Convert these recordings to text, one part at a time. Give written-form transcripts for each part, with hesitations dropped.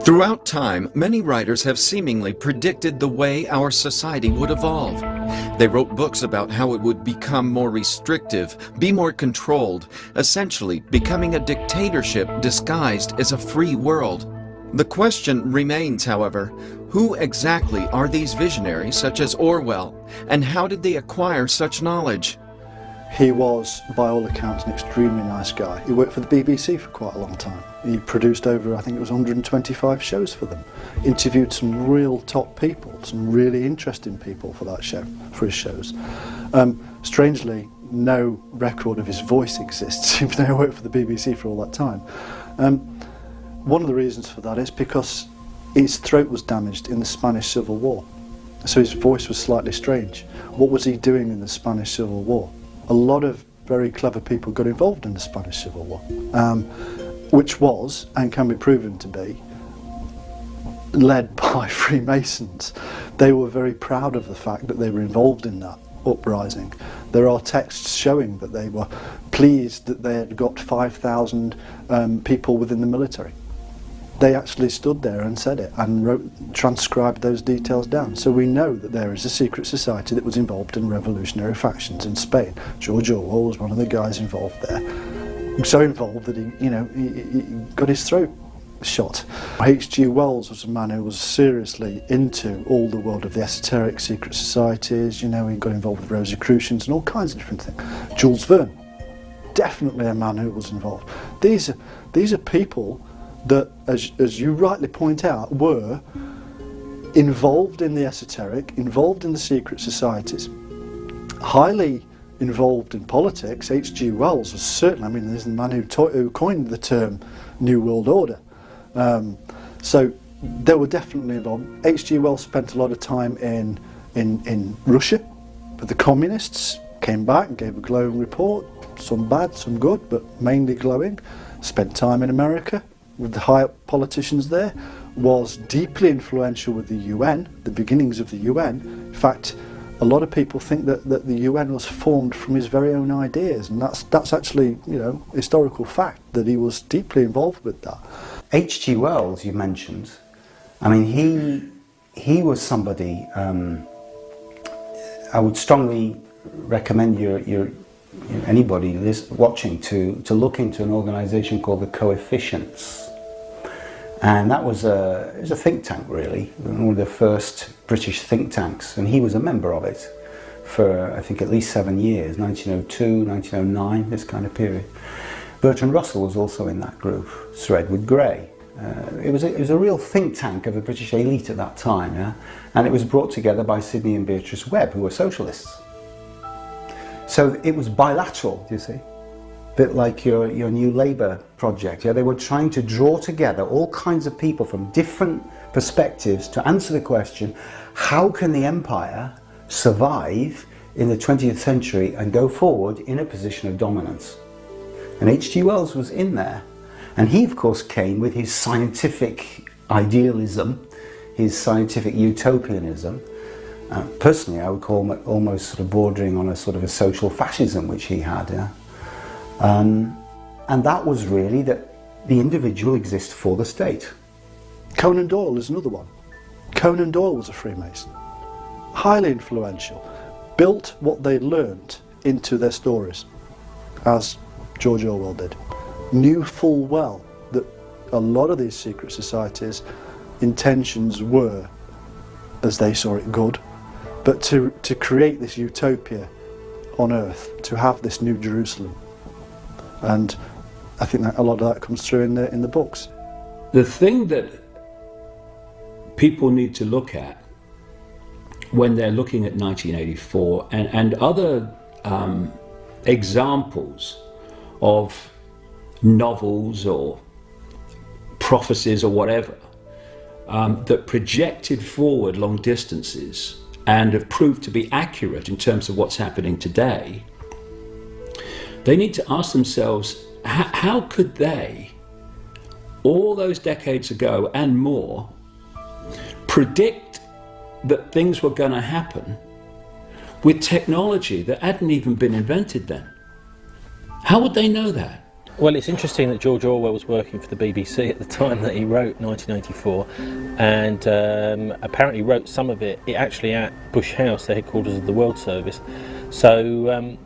Throughout time, many writers have seemingly predicted the way our society would evolve. They wrote books about how it would become more restrictive, be more controlled, essentially becoming a dictatorship disguised as a free world. The question remains, however, who exactly are these visionaries such as Orwell, and how did they acquire such knowledge? He was, by all accounts, an extremely nice guy. He worked for the BBC for quite a long time. He produced over, I think it was 125 shows for them. Interviewed some real top people, some really interesting people for that show, for his shows. Strangely, no record of his voice exists, even though he worked for the BBC for all that time. One of the reasons for that is because his throat was damaged in the Spanish Civil War. So his voice was slightly strange. What was he doing in the Spanish Civil War? A lot of very clever people got involved in the Spanish Civil War, which was, and can be proven to be, led by Freemasons. They were very proud of the fact that they were involved in that uprising. There are texts showing that they were pleased that they had got 5,000 people within the military. They actually stood there and said it and transcribed those details down. So we know that there is a secret society that was involved in revolutionary factions in Spain. George Orwell was one of the guys involved there. So involved that he got his throat shot. H.G. Wells was a man who was seriously into all the world of the esoteric secret societies. He got involved with Rosicrucians and all kinds of different things. Jules Verne, definitely a man who was involved. These are people that, as you rightly point out, were involved in the esoteric, involved in the secret societies, highly involved in politics. H.G. Wells was certainly, there's the man who coined the term New World Order. So they were definitely involved. H.G. Wells spent a lot of time in Russia with the communists, came back and gave a glowing report, some bad, some good, but mainly glowing. Spent time in America with the high-up politicians there, was deeply influential with the UN, the beginnings of the UN. In fact, a lot of people think that the UN was formed from his very own ideas, and that's actually, historical fact, that he was deeply involved with that. H.G. Wells, you mentioned, he was somebody, I would strongly recommend anybody watching to look into an organisation called the Coefficients. And that was it was a think tank, really, one of the first British think tanks, and he was a member of it for, I think, at least 7 years, 1902, 1909, this kind of period. Bertrand Russell was also in that group, Sir Edward Grey. It was a real think tank of the British elite at that time, yeah? And it was brought together by Sidney and Beatrice Webb, who were socialists. So it was bilateral, do you see? A bit like your New Labour project. Yeah? They were trying to draw together all kinds of people from different perspectives to answer the question, how can the empire survive in the 20th century and go forward in a position of dominance? And H.G. Wells was in there. And he, of course, came with his scientific idealism, his scientific utopianism. Personally, I would call him almost sort of bordering on a sort of a social fascism, which he had. Yeah? And that was really that the individual exists for the state. Conan Doyle is another one. Conan Doyle was a Freemason, highly influential, built what they learnt into their stories, as George Orwell did. Knew full well a lot of these secret societies' intentions were, as they saw it, good, but to create this utopia on Earth, to have this new Jerusalem. And I think that a lot of that comes through in the books. The thing that people need to look at when they're looking at 1984 and other examples of novels or prophecies or whatever that projected forward long distances and have proved to be accurate in terms of what's happening today, they need to ask themselves, how could they, all those decades ago and more, predict that things were going to happen with technology that hadn't even been invented then? How would they know that? Well, it's interesting that George Orwell was working for the BBC at the time that he wrote 1984, and apparently wrote some of it actually at Bush House, the headquarters of the World Service. So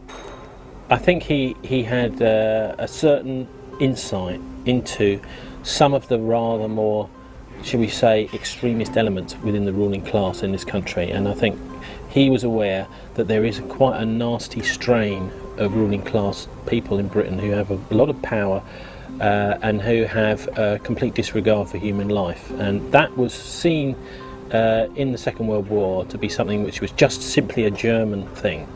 I think he had a certain insight into some of the rather more, shall we say, extremist elements within the ruling class in this country, and I think he was aware that there is quite a nasty strain of ruling class people in Britain who have a lot of power and who have a complete disregard for human life, and that was seen in the Second World War to be something which was just simply a German thing.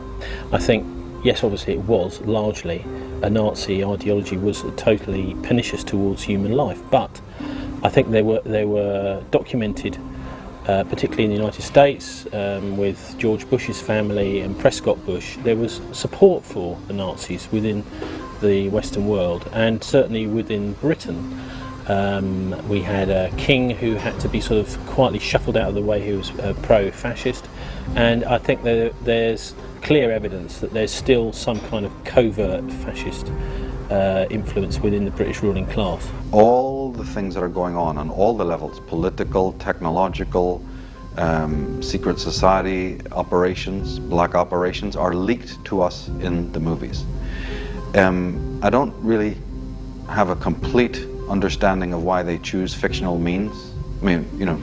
I think, yes, obviously it was largely a Nazi ideology, was totally pernicious towards human life, but I think they were documented, particularly in the United States, with George Bush's family and Prescott Bush. There was support for the Nazis within the Western world, and certainly within Britain. We had a king who had to be sort of quietly shuffled out of the way, who was pro-fascist, and I think there's clear evidence that there's still some kind of covert fascist influence within the British ruling class. All the things that are going on all the levels, political, technological, secret society operations, black operations, are leaked to us in the movies. I don't really have a complete understanding of why they choose fictional means. I mean, you know,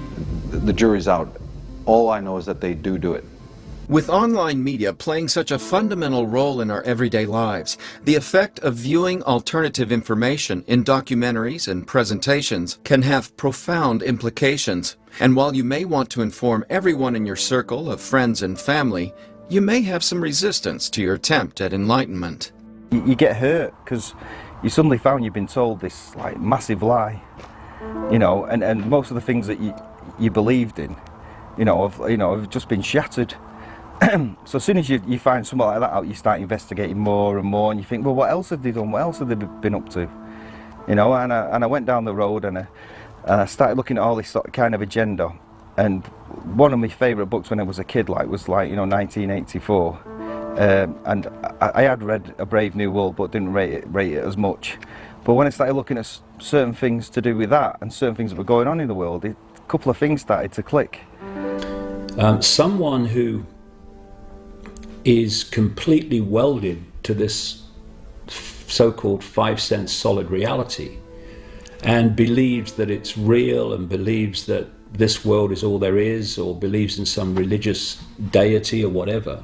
the jury's out. All I know is that they do it. With online media playing such a fundamental role in our everyday lives, the effect of viewing alternative information in documentaries and presentations can have profound implications. And while you may want to inform everyone in your circle of friends and family, you may have some resistance to your attempt at enlightenment. You get hurt because you suddenly found you've been told this like massive lie, you know, and most of the things that you believed in, have just been shattered. So as soon as you find something like that out, you start investigating more and more, and you think, well, what else have they done? What else have they been up to? You know, and I went down the road and I started looking at all this sort of kind of agenda. And one of my favourite books when I was a kid, was 1984. And I had read A Brave New World, but didn't rate it as much. But when I started looking at certain things to do with that and certain things that were going on in the world, a couple of things started to click. Someone who is completely welded to this so-called 5 sense solid reality and believes that it's real and believes that this world is all there is, or believes in some religious deity or whatever,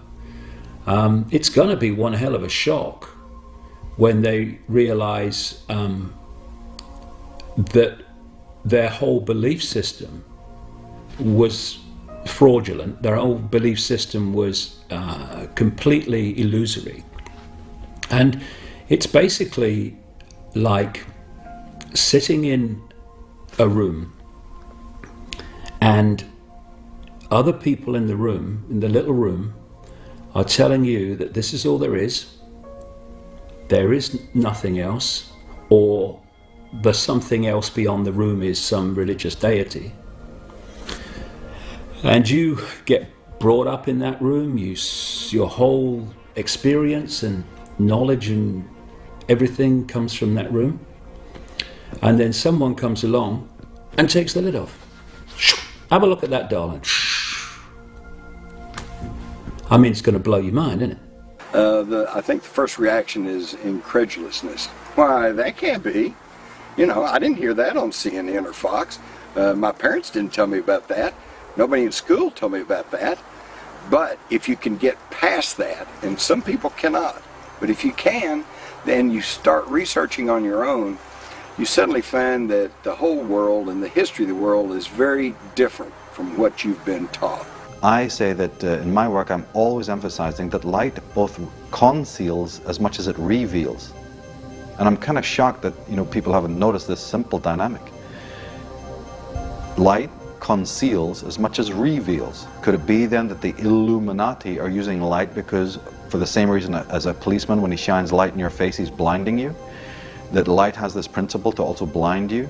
it's going to be one hell of a shock when they realize that their whole belief system was fraudulent. Their whole belief system was completely illusory. And it's basically like sitting in a room and other people in the room, in the little room, are telling you that this is all there is nothing else, or the something else beyond the room is some religious deity. And you get brought up in that room, your whole experience and knowledge and everything comes from that room. And then someone comes along and takes the lid off. Have a look at that, darling. I mean, it's going to blow your mind, isn't it? I think the first reaction is incredulousness. Why, that can't be. You know, I didn't hear that on CNN or Fox. My parents didn't tell me about that. Nobody in school told me about that. But if you can get past that, and some people cannot, but if you can, then you start researching on your own, you suddenly find that the whole world and the history of the world is very different from what you've been taught. I say that in my work I'm always emphasizing that light both conceals as much as it reveals. And I'm kind of shocked that, you know, people haven't noticed this simple dynamic. Light conceals as much as reveals. Could it be then that the Illuminati are using light because, for the same reason as a policeman, when he shines light in your face, he's blinding you? That light has this principle to also blind you?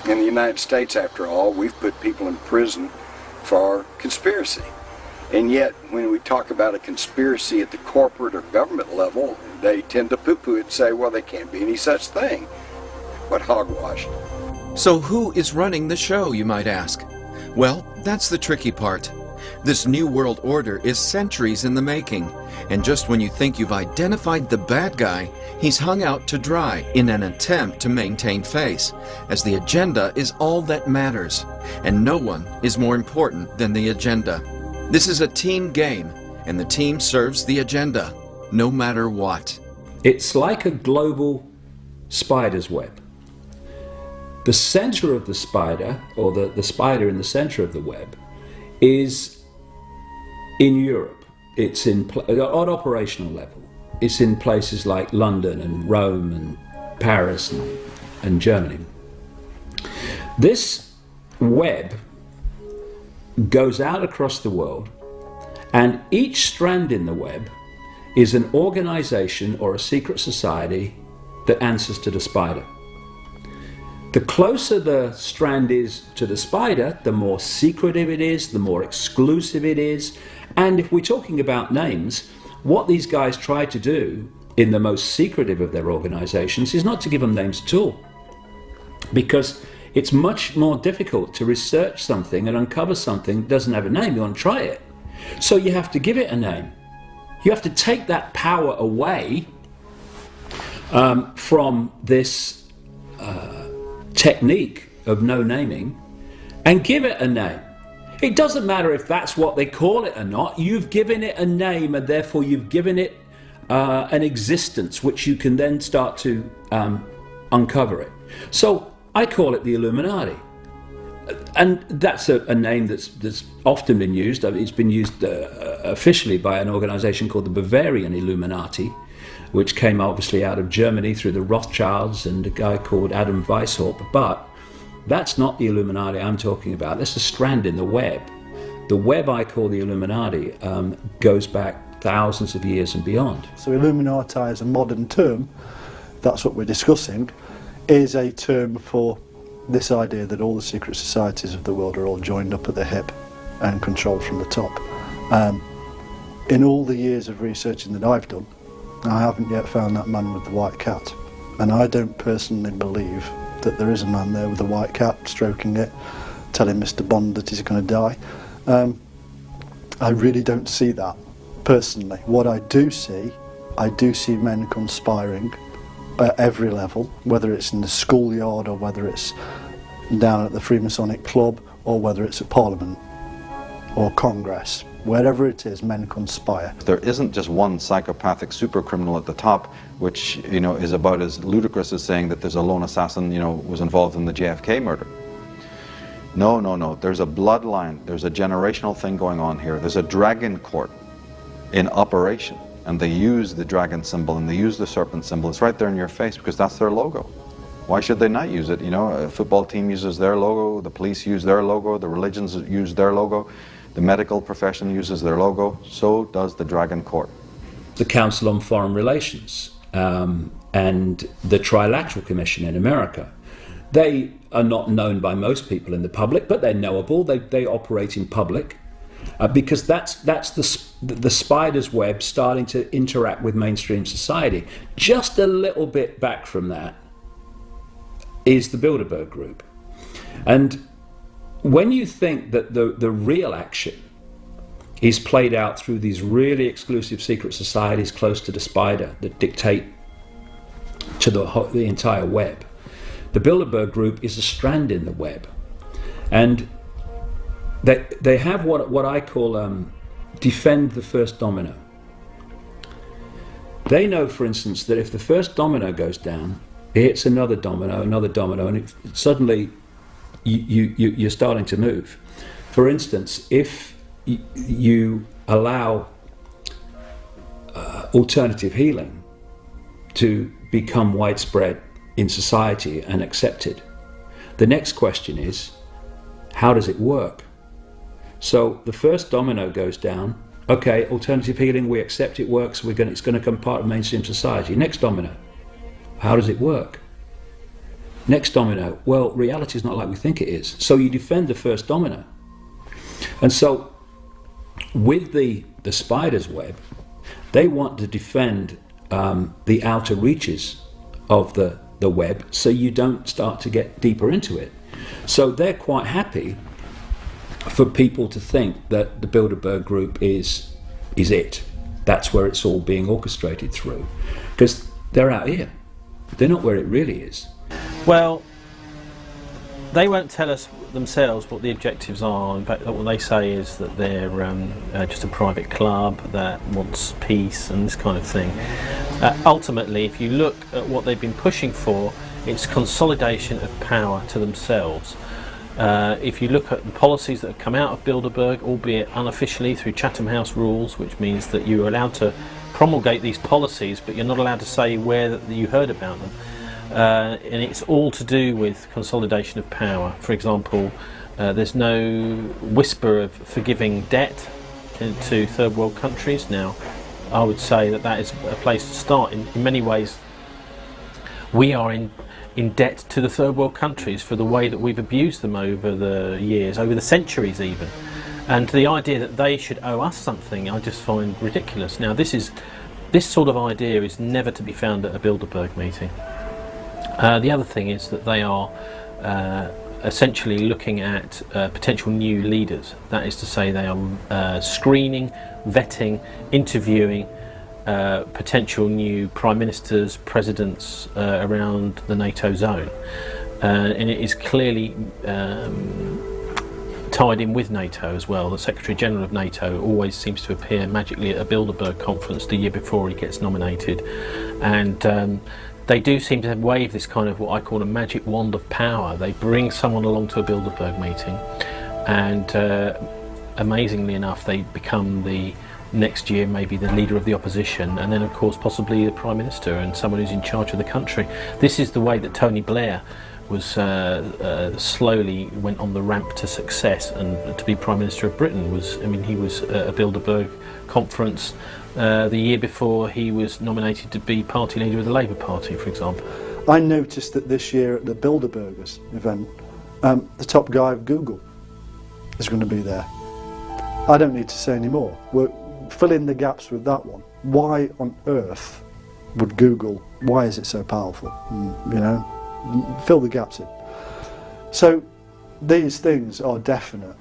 In the United States, after all, we've put people in prison for conspiracy. And yet, when we talk about a conspiracy at the corporate or government level, they tend to poo-poo it and say, well, there can't be any such thing. What hogwash. So who is running the show, you might ask? Well, that's the tricky part. This new world order is centuries in the making, and just when you think you've identified the bad guy, he's hung out to dry in an attempt to maintain face, as the agenda is all that matters, and no one is more important than the agenda. This is a team game, and the team serves the agenda, no matter what. It's like a global spider's web. The center of the spider, or the spider in the center of the web, is in Europe. It's on operational level. It's in places like London and Rome and Paris and Germany. This web goes out across the world, and each strand in the web is an organization or a secret society that answers to the spider. The closer the strand is to the spider, the more secretive it is, the more exclusive it is. And if we're talking about names, what these guys try to do in the most secretive of their organizations is not to give them names at all. Because it's much more difficult to research something and uncover something that doesn't have a name. You want to try it. So you have to give it a name. You have to take that power away from this technique of no naming and give it a name. It doesn't matter if that's what they call it or not. You've given it a name, and therefore you've given it an existence which you can then start to uncover it. So I call it the Illuminati. And that's a name that's often been used. It's been used officially by an organization called the Bavarian Illuminati, which came obviously out of Germany through the Rothschilds and a guy called Adam Weishaupt. But that's not the Illuminati I'm talking about. That's a strand in the web. The web I call the Illuminati goes back thousands of years and beyond. So Illuminati as a modern term, that's what we're discussing, is a term for this idea that all the secret societies of the world are all joined up at the hip and controlled from the top. In all the years of researching that I've done, I haven't yet found that man with the white cat. And I don't personally believe that there is a man there with a white cat stroking it, telling Mr. Bond that he's going to die. I really don't see that, personally. What I do see men conspiring at every level, whether it's in the schoolyard or whether it's down at the Freemasonic Club or whether it's at Parliament or Congress. Wherever it is, men conspire. There isn't just one psychopathic super criminal at the top, which, you know, is about as ludicrous as saying that there's a lone assassin, you know, was involved in the JFK murder. No, no, no. There's a bloodline. There's a generational thing going on here. There's a dragon court in operation, and they use the dragon symbol and they use the serpent symbol. It's right there in your face because that's their logo. Why should they not use it? You know, a football team uses their logo, the police use their logo, the religions use their logo. The medical profession uses their logo, so does the Dragon Court. The Council on Foreign Relations and the Trilateral Commission in America. They are not known by most people in the public, but they're knowable. They operate in public because that's the spider's web starting to interact with mainstream society. Just a little bit back from that is the Bilderberg Group. And when you think that the real action is played out through these really exclusive secret societies close to the spider that dictate to the entire web, The Bilderberg Group is a strand in the web, and they have what I call defend the first domino. They know, for instance, that if the first domino goes down, it hits another domino, and suddenly you're starting to move. For instance, if you allow alternative healing to become widespread in society and accepted, the next question is, how does it work? So the first domino goes down. Okay, alternative healing, we accept it works, it's going to become part of mainstream society. Next domino, how does it work? Next domino, well, reality is not like we think it is. So you defend the first domino. And so with the spider's web, they want to defend the outer reaches of the web so you don't start to get deeper into it. So they're quite happy for people to think that the Bilderberg Group is it. That's where it's all being orchestrated through. Because they're out here. They're not where it really is. Well, they won't tell us themselves what the objectives are. In fact, what they say is that they're just a private club that wants peace and this kind of thing. Ultimately, if you look at what they've been pushing for, it's consolidation of power to themselves. If you look at the policies that have come out of Bilderberg, albeit unofficially through Chatham House rules, which means that you're allowed to promulgate these policies, but you're not allowed to say where you heard about them. And it's all to do with consolidation of power. For example, there's no whisper of forgiving debt to third world countries. Now, I would say that is a place to start. In many ways, we are in debt to the third world countries for the way that we've abused them over the years, over the centuries even. And the idea that they should owe us something, I just find ridiculous. Now, this sort of idea is never to be found at a Bilderberg meeting. The other thing is that they are essentially looking at potential new leaders. That is to say, they are screening, vetting, interviewing potential new prime ministers, presidents around the NATO zone. And it is clearly tied in with NATO as well. The Secretary General of NATO always seems to appear magically at a Bilderberg conference the year before he gets nominated. And they do seem to wave this kind of what I call a magic wand of power. They bring someone along to a Bilderberg meeting, and amazingly enough, they become the next year maybe the leader of the opposition, and then of course possibly the Prime Minister and someone who's in charge of the country. This is the way that Tony Blair was slowly went on the ramp to success, and to be Prime Minister of Britain he was at a Bilderberg conference the year before he was nominated to be party leader of the Labour Party, for example. I noticed that this year at the Bilderbergers event, the top guy of Google is going to be there. I don't need to say any more. We're fill in the gaps with that one. Why on earth would Google, why is it so powerful? Fill the gaps in. So these things are definite.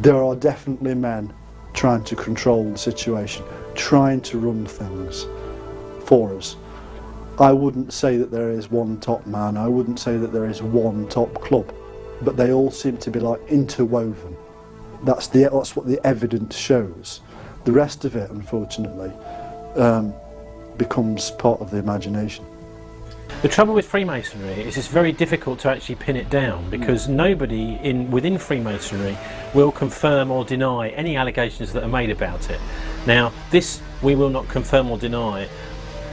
There are definitely men trying to control the situation, trying to run things for us. I wouldn't say that there is one top man, I wouldn't say that there is one top club, but they all seem to be like interwoven. That's what the evidence shows. The rest of it, unfortunately, becomes part of the imagination. The trouble with Freemasonry is it's very difficult to actually pin it down, because nobody within Freemasonry will confirm or deny any allegations that are made about it. Now, this "we will not confirm or deny"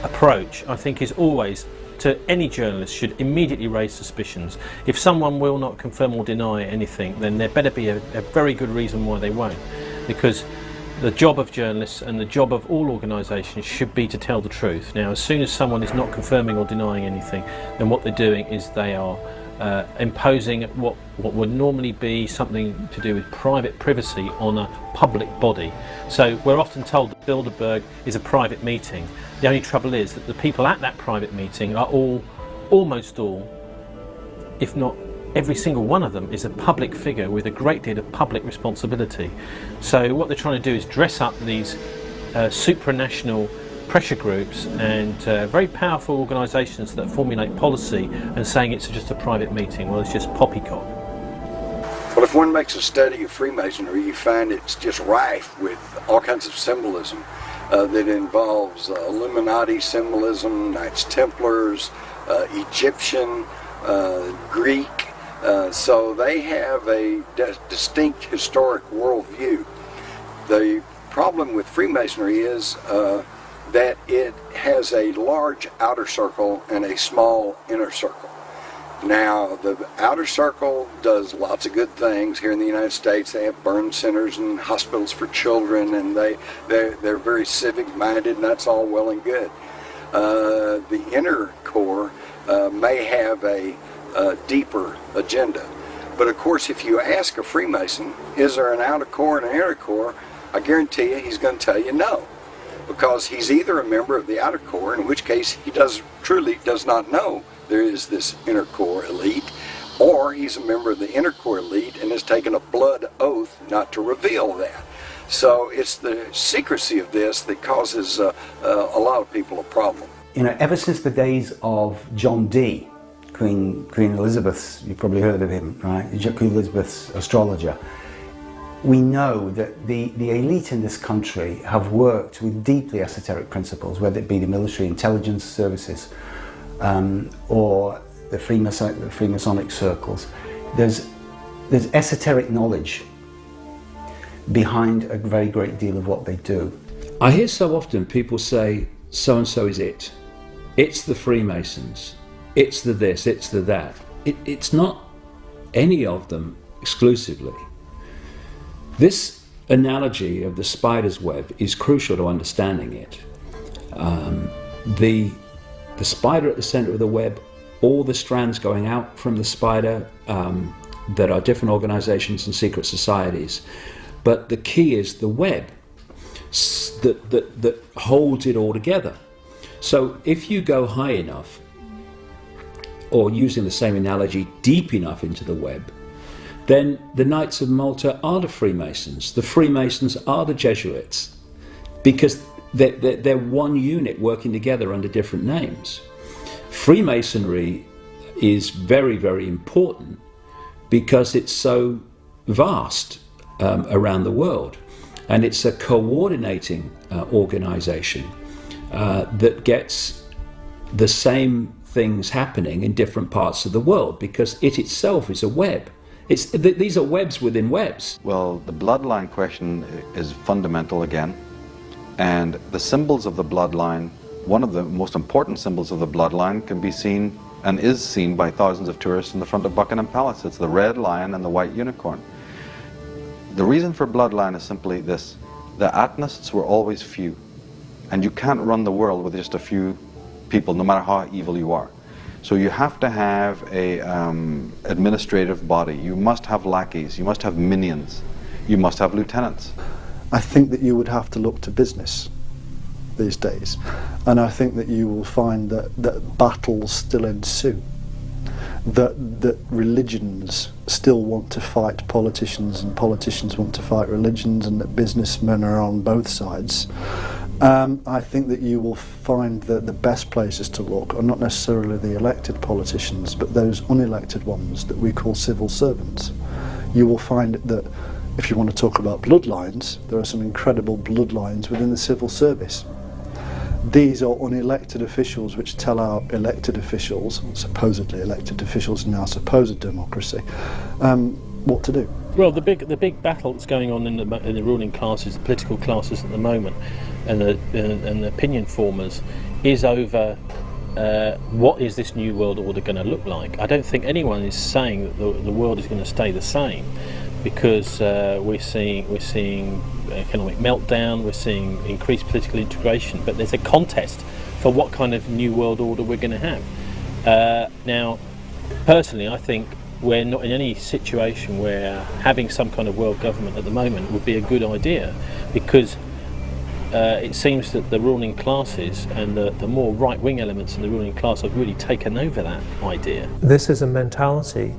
approach, I think, is always, to any journalist, should immediately raise suspicions. If someone will not confirm or deny anything, then there better be a very good reason why they won't, because the job of journalists and the job of all organisations should be to tell the truth. Now, as soon as someone is not confirming or denying anything, then what they're doing is they are imposing what would normally be something to do with private privacy on a public body. So we're often told that Bilderberg is a private meeting. The only trouble is that the people at that private meeting are almost all, if not every single one of them, is a public figure with a great deal of public responsibility. So what they're trying to do is dress up these supranational pressure groups and very powerful organisations that formulate policy and saying it's just a private meeting. Well, it's just poppycock. Well, if one makes a study of Freemasonry, you find it's just rife with all kinds of symbolism that involves Illuminati symbolism, Knights Templars, Egyptian, Greek. So they have a distinct historic worldview. The problem with Freemasonry is that it has a large outer circle and a small inner circle. Now, the outer circle does lots of good things. Here in the United States, they have burn centers and hospitals for children, and they're very civic-minded, and that's all well and good. The inner core may have a deeper agenda. But of course, if you ask a Freemason, is there an outer core and an inner core, I guarantee you he's going to tell you no. Because he's either a member of the outer core, in which case he truly does not know there is this inner core elite, or he's a member of the inner core elite and has taken a blood oath not to reveal that. So it's the secrecy of this that causes a lot of people a problem. You know, ever since the days of John Dee, Queen Elizabeth's, you've probably heard of him, right? Queen Elizabeth's astrologer. We know that the elite in this country have worked with deeply esoteric principles, whether it be the military intelligence services or the Freemasonic circles. There's esoteric knowledge behind a very great deal of what they do. I hear so often people say, so-and-so is it. It's the Freemasons. It's the this, it's the that. It's not any of them exclusively. This analogy of the spider's web is crucial to understanding it. The spider at the center of the web, all the strands going out from the spider that are different organizations and secret societies. But the key is the web that holds it all together. So if you go high enough, or using the same analogy, deep enough into the web, then the Knights of Malta are the Freemasons. The Freemasons are the Jesuits, because they're one unit working together under different names. Freemasonry is very, very important because it's so vast around the world, and it's a coordinating organization that gets the same things happening in different parts of the world, because it itself is a web. These are webs within webs. Well, the bloodline question is fundamental again, and the symbols of the bloodline, one of the most important symbols of the bloodline can be seen and is seen by thousands of tourists in the front of Buckingham Palace. It's the red lion and the white unicorn. The reason for bloodline is simply this: the Atnists were always few, and you can't run the world with just a few people, no matter how evil you are. So you have to have a administrative body. You must have lackeys, you must have minions, you must have lieutenants. I think that you would have to look to business these days, and I think that you will find that battles still ensue, that religions still want to fight politicians and politicians want to fight religions, and that businessmen are on both sides. I think that you will find that the best places to look are not necessarily the elected politicians, but those unelected ones that we call civil servants. You will find that if you want to talk about bloodlines, there are some incredible bloodlines within the civil service. These are unelected officials which tell our elected officials, supposedly elected officials in our supposed democracy, what to do. Well, the big battle that's going on in the ruling classes, the political classes at the moment, and the opinion formers, is over what is this new world order going to look like. I don't think anyone is saying that the world is going to stay the same, because we're seeing economic meltdown, we're seeing increased political integration, but there's a contest for what kind of new world order we're going to have. Now, personally, I think we're not in any situation where having some kind of world government at the moment would be a good idea, because it seems that the ruling classes and the more right-wing elements in the ruling class have really taken over that idea. This is a mentality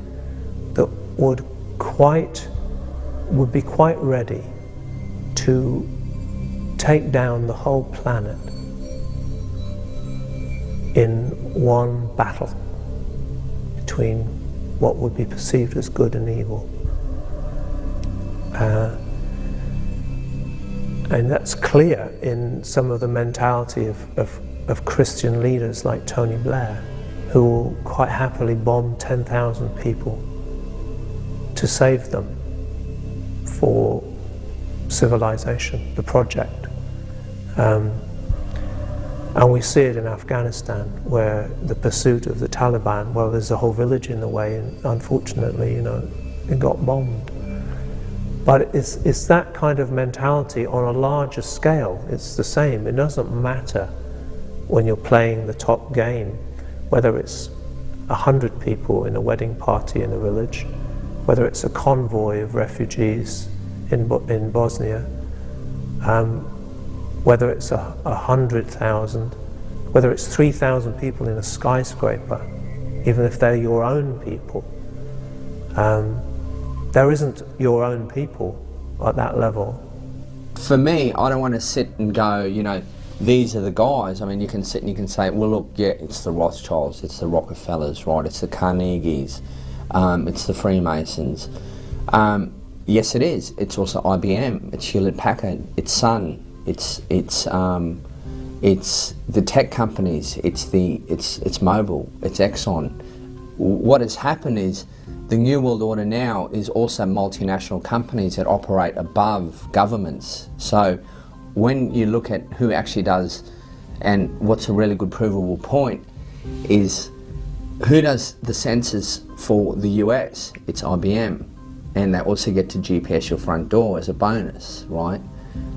that would be quite ready to take down the whole planet in one battle between what would be perceived as good and evil. And that's clear in some of the mentality of Christian leaders like Tony Blair, who will quite happily bomb 10,000 people to save them for civilization, the project. And we see it in Afghanistan, where the pursuit of the Taliban, well, there's a whole village in the way, and unfortunately, it got bombed. But it's that kind of mentality on a larger scale. It's the same. It doesn't matter when you're playing the top game, whether it's 100 people in a wedding party in a village, whether it's a convoy of refugees in Bosnia, whether it's 100,000, whether it's 3,000 people in a skyscraper, even if they're your own people. There isn't your own people at that level. For me, I don't want to sit and go, these are the guys. I mean, you can sit and you can say, well, look, yeah, it's the Rothschilds, it's the Rockefellers, right? It's the Carnegies, it's the Freemasons. Yes, it is. It's also IBM, it's Hewlett-Packard, it's Sun, it's the tech companies, it's Mobil, it's Exxon. What has happened is the New World Order now is also multinational companies that operate above governments. So when you look at who actually does, and what's a really good provable point, is who does the census for the US? It's IBM. And they also get to GPS your front door as a bonus, right?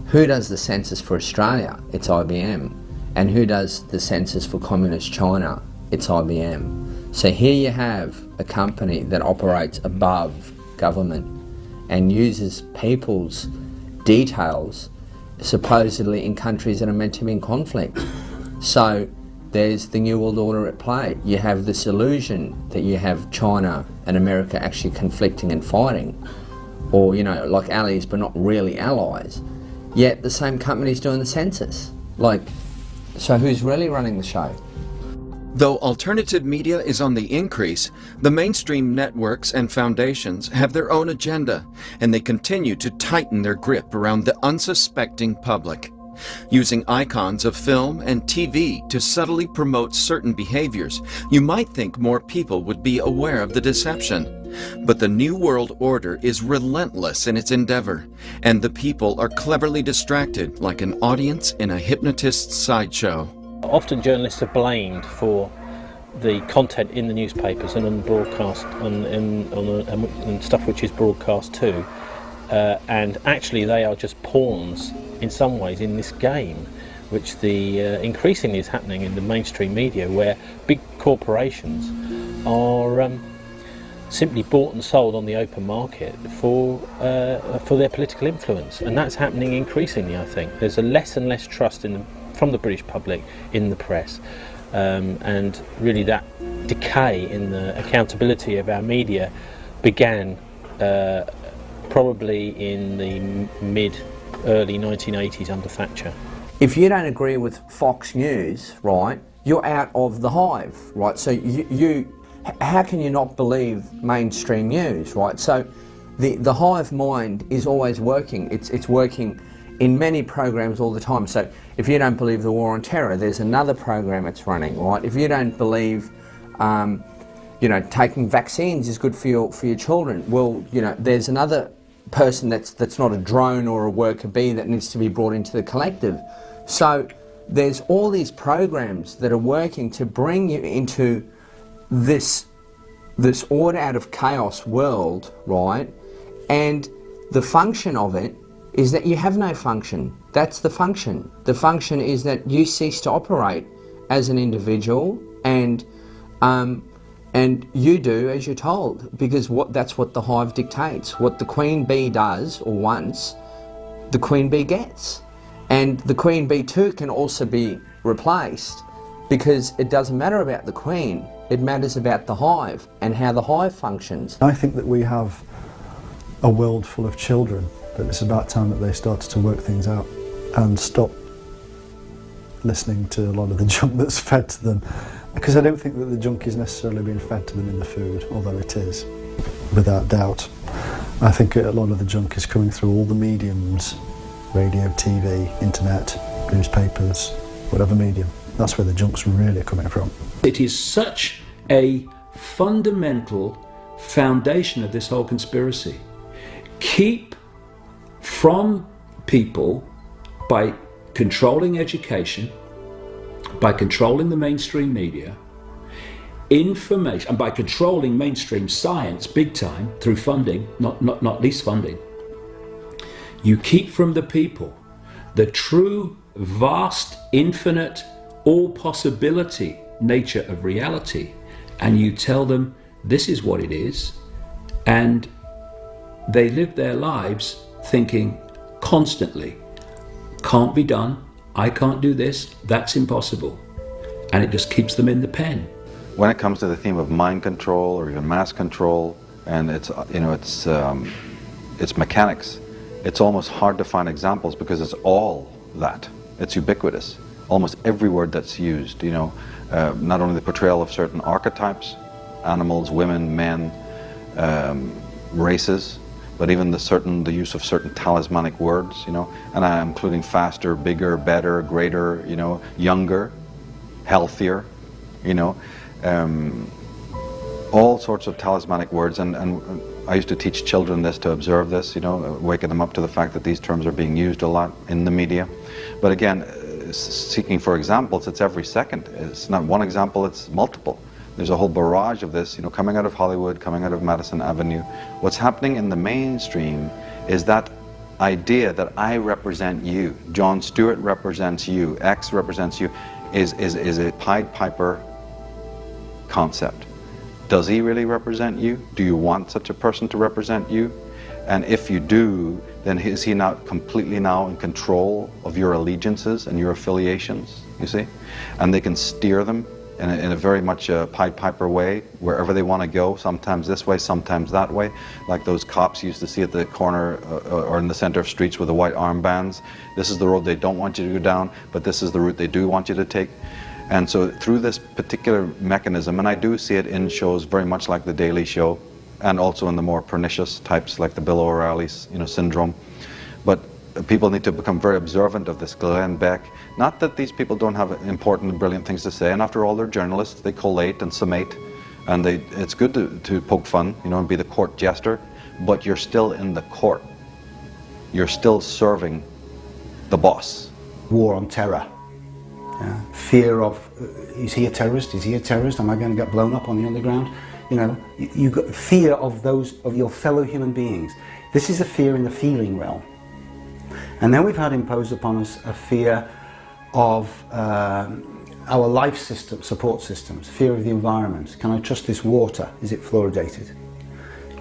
Who does the census for Australia? It's IBM. And who does the census for Communist China? It's IBM. So here you have a company that operates above government and uses people's details supposedly in countries that are meant to be in conflict. So there's the New World Order at play. You have this illusion that you have China and America actually conflicting and fighting, or like allies but not really allies, yet the same company's doing the census. So who's really running the show? Though alternative media is on the increase, the mainstream networks and foundations have their own agenda, and they continue to tighten their grip around the unsuspecting public. Using icons of film and TV to subtly promote certain behaviors, you might think more people would be aware of the deception. But the New World Order is relentless in its endeavor, and the people are cleverly distracted like an audience in a hypnotist's sideshow. Often journalists are blamed for the content in the newspapers and on broadcast and stuff which is broadcast too, and actually they are just pawns in some ways in this game, which increasingly is happening in the mainstream media, where big corporations are simply bought and sold on the open market for their political influence, and that's happening increasingly. I think there's a less and less trust from the British public in the press, and really that decay in the accountability of our media began probably in the early 1980s under Thatcher. If you don't agree with Fox News, right, you're out of the hive, right? So how can you not believe mainstream news, right? So the hive mind is always working. It's working in many programs all the time. So if you don't believe the war on terror, there's another program it's running, right? If you don't believe, taking vaccines is good for your children, well, there's another person that's not a drone or a worker bee that needs to be brought into the collective. So there's all these programs that are working to bring you into this order out of chaos world, right? And the function of it is that you have no function. That's the function. The function is that you cease to operate as an individual, and you do as you're told, because that's what the hive dictates. What the queen bee does or wants, the queen bee gets. And the queen bee too can also be replaced, because it doesn't matter about the queen, it matters about the hive and how the hive functions. I think that we have a world full of children, that it's about time that they started to work things out and stop listening to a lot of the junk that's fed to them, because I don't think that the junk is necessarily being fed to them in the food, although it is, without doubt. I think a lot of the junk is coming through all the mediums, radio, TV, internet, newspapers, whatever medium. That's where the junk's really coming from. It is such a fundamental foundation of this whole conspiracy. Keep from people, by controlling education, by controlling the mainstream media, information, and by controlling mainstream science big time through funding, not least funding, you keep from the people the true, vast, infinite, all possibility nature of reality, and you tell them this is what it is, and they live their lives thinking constantly, can't be done, I can't do this, that's impossible, and it just keeps them in the pen. When it comes to the theme of mind control or even mass control, and it's mechanics, it's almost hard to find examples because it's all that. It's ubiquitous. Almost every word that's used, not only the portrayal of certain archetypes, animals, women, men, races, but even the use of certain talismanic words, and I'm including faster, bigger, better, greater, younger, healthier, all sorts of talismanic words, and I used to teach children this, to observe this, waking them up to the fact that these terms are being used a lot in the media. But again, seeking for examples, it's every second. It's not one example, it's multiple. There's a whole barrage of this, coming out of Hollywood, coming out of Madison Avenue. What's happening in the mainstream is that idea that I represent you, Jon Stewart represents you, X represents you, is a Pied Piper concept. Does he really represent you? Do you want such a person to represent you? And if you do, then is he not completely now in control of your allegiances and your affiliations, you see? And they can steer them in a very much Pied Piper way, wherever they want to go, sometimes this way, sometimes that way, like those cops you used to see at the corner or in the center of streets with the white armbands. This is the road they don't want you to go down, but this is the route they do want you to take. And so through this particular mechanism, and I do see it in shows very much like The Daily Show, and also in the more pernicious types like the Bill O'Reilly's syndrome, but people need to become very observant of this. Glenn Beck, not that these people don't have important and brilliant things to say, and after all they're journalists, they collate and summate, and it's good to poke fun, and be the court jester, but you're still in the court. You're still serving the boss. War on terror. Fear of, is he a terrorist? Is he a terrorist? Am I going to get blown up on the underground? You've got fear of your fellow human beings. This is a fear in the feeling realm. And then we've had imposed upon us a fear of our life system, support systems, fear of the environment. Can I trust this water? Is it fluoridated?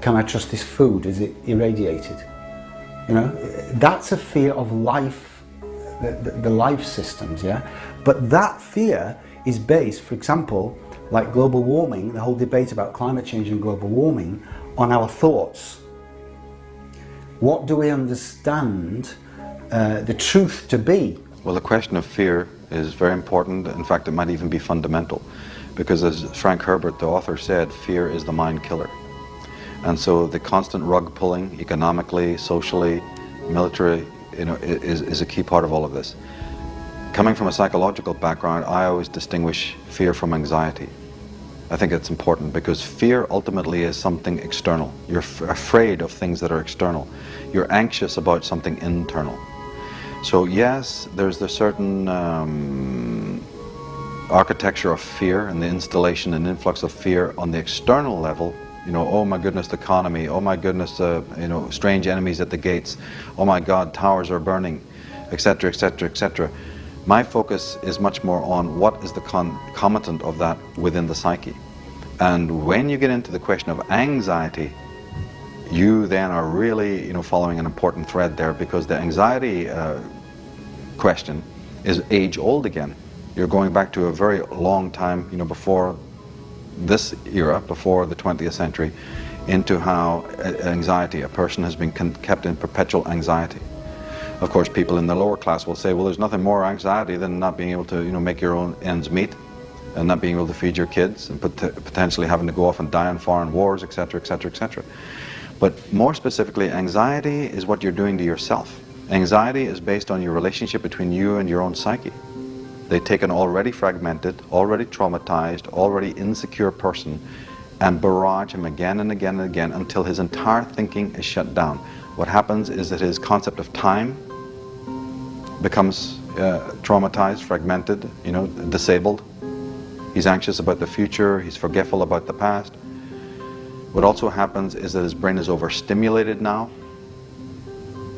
Can I trust this food? Is it irradiated? That's a fear of life, the life systems, yeah? But that fear is based, for example, like global warming, the whole debate about climate change and global warming, on our thoughts. What do we understand the truth to be? Well, the question of fear is very important. In fact, it might even be fundamental, because as Frank Herbert, the author, said, fear is the mind killer. And so the constant rug pulling, economically, socially, military, is a key part of all of this. Coming from a psychological background, I always distinguish fear from anxiety. I think it's important because fear ultimately is something external. You're afraid of things that are external. You're anxious about something internal. So yes, there's the certain architecture of fear and the installation and influx of fear on the external level. Oh my goodness, the economy. Oh my goodness, strange enemies at the gates. Oh my God, towers are burning, etc., etc., etc. My focus is much more on what is the concomitant of that within the psyche. And when you get into the question of anxiety, you then are really following an important thread there, because the anxiety question is age old again. You're going back to a very long time, before this era, before the 20th century, into how anxiety, a person has been kept in perpetual anxiety. Of course, people in the lower class will say, well, there's nothing more anxiety than not being able to, make your own ends meet, and not being able to feed your kids, and potentially having to go off and die in foreign wars, etc., etc., etc. But more specifically, anxiety is what you're doing to yourself. Anxiety is based on your relationship between you and your own psyche. They take an already fragmented, already traumatized, already insecure person and barrage him again and again and again until his entire thinking is shut down. What happens is that his concept of time becomes traumatized, fragmented, disabled. He's anxious about the future, he's forgetful about the past. What also happens is that his brain is overstimulated now.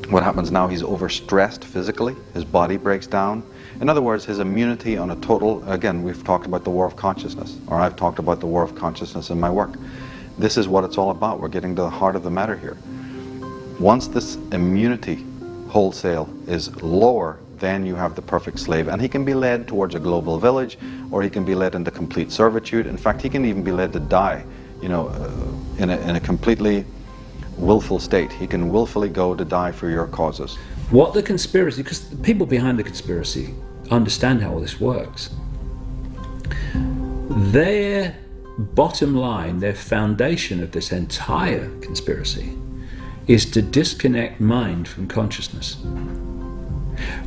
What happens now, he's overstressed physically, his body breaks down. In other words, his immunity on a total, again, we've talked about the war of consciousness, or I've talked about the war of consciousness in my work. This is what it's all about. We're getting to the heart of the matter here. Once this immunity wholesale is lower, then you have the perfect slave, and he can be led towards a global village, or he can be led into complete servitude. In fact, he can even be led to die, in a completely willful state. He can willfully go to die for your causes. What the conspiracy, because the people behind the conspiracy understand how all this works. Their bottom line, their foundation of this entire conspiracy is to disconnect mind from consciousness,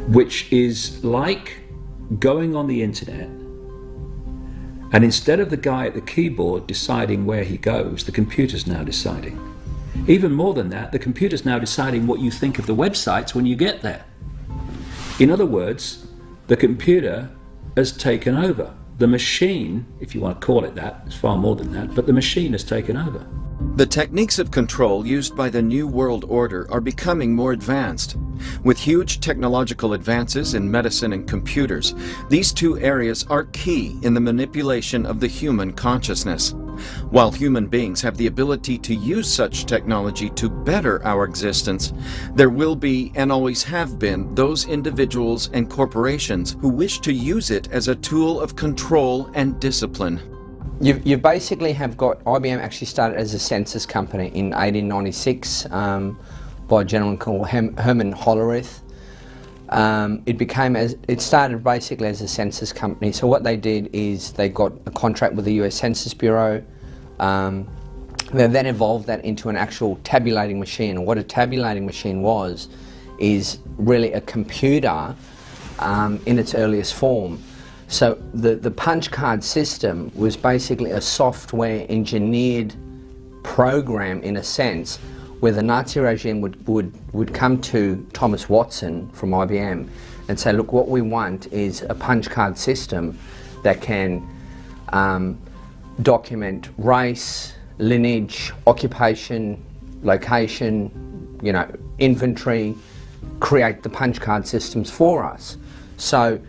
which is like going on the internet and instead of the guy at the keyboard deciding where he goes, the computer's now deciding. Even more than that, the computer's now deciding what you think of the websites when you get there. In other words, the computer has taken over. The machine, if you want to call it that, it's far more than that, but the machine has taken over. The techniques of control used by the New World Order are becoming more advanced. With huge technological advances in medicine and computers, these two areas are key in the manipulation of the human consciousness. While human beings have the ability to use such technology to better our existence, there will be and always have been those individuals and corporations who wish to use it as a tool of control and discipline. You basically have got, IBM actually started as a census company in 1896 by a gentleman called Herman Hollerith. It started basically as a census company. So what they did is they got a contract with the US Census Bureau. They then evolved that into an actual tabulating machine. And what a tabulating machine is really a computer in its earliest form. So the punch card system was basically a software engineered program, in a sense, where the Nazi regime would come to Thomas Watson from IBM and say, look, what we want is a punch card system that can document race, lineage, occupation, location, inventory, create the punch card systems for us. So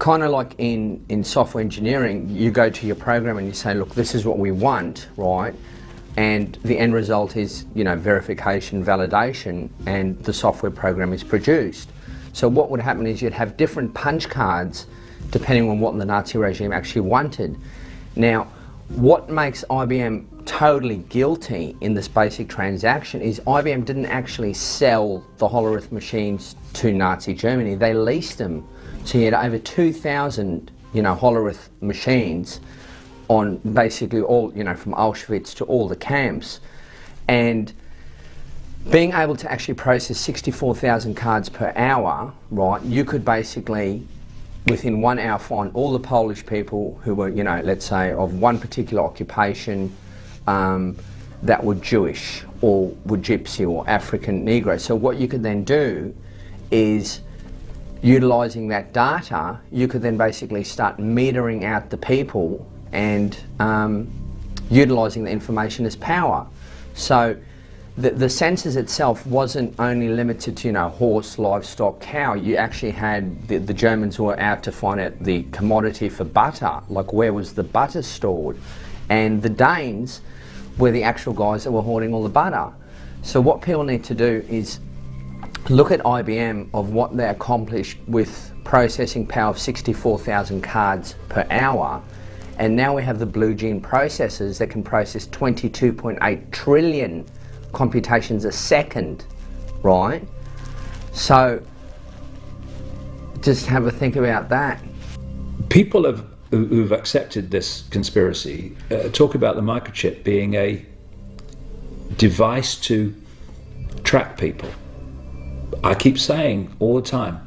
kind of like in software engineering, you go to your program and you say, look, this is what we want, right? And the end result is, verification, validation, and the software program is produced. So what would happen is you'd have different punch cards depending on what the Nazi regime actually wanted. Now, what makes IBM totally guilty in this basic transaction is IBM didn't actually sell the Hollerith machines to Nazi Germany. They leased them. So you had over 2,000, Hollerith machines on basically all, from Auschwitz to all the camps. And being able to actually process 64,000 cards per hour, right, you could basically, within 1 hour, find all the Polish people who were, let's say, of one particular occupation that were Jewish or were Gypsy or African Negro. So what you could then do is, utilising that data, you could then basically start metering out the people and utilising the information as power. So the census itself wasn't only limited to horse, livestock, cow. You actually had the Germans who were out to find out the commodity for butter, like where was the butter stored, and the Danes were the actual guys that were hoarding all the butter. So what people need to do is look at IBM of what they accomplished with processing power of 64,000 cards per hour, and now we have the Blue Gene processors that can process 22.8 trillion computations a second, right? So just have a think about that. People who've accepted this conspiracy talk about the microchip being a device to track people. I keep saying all the time,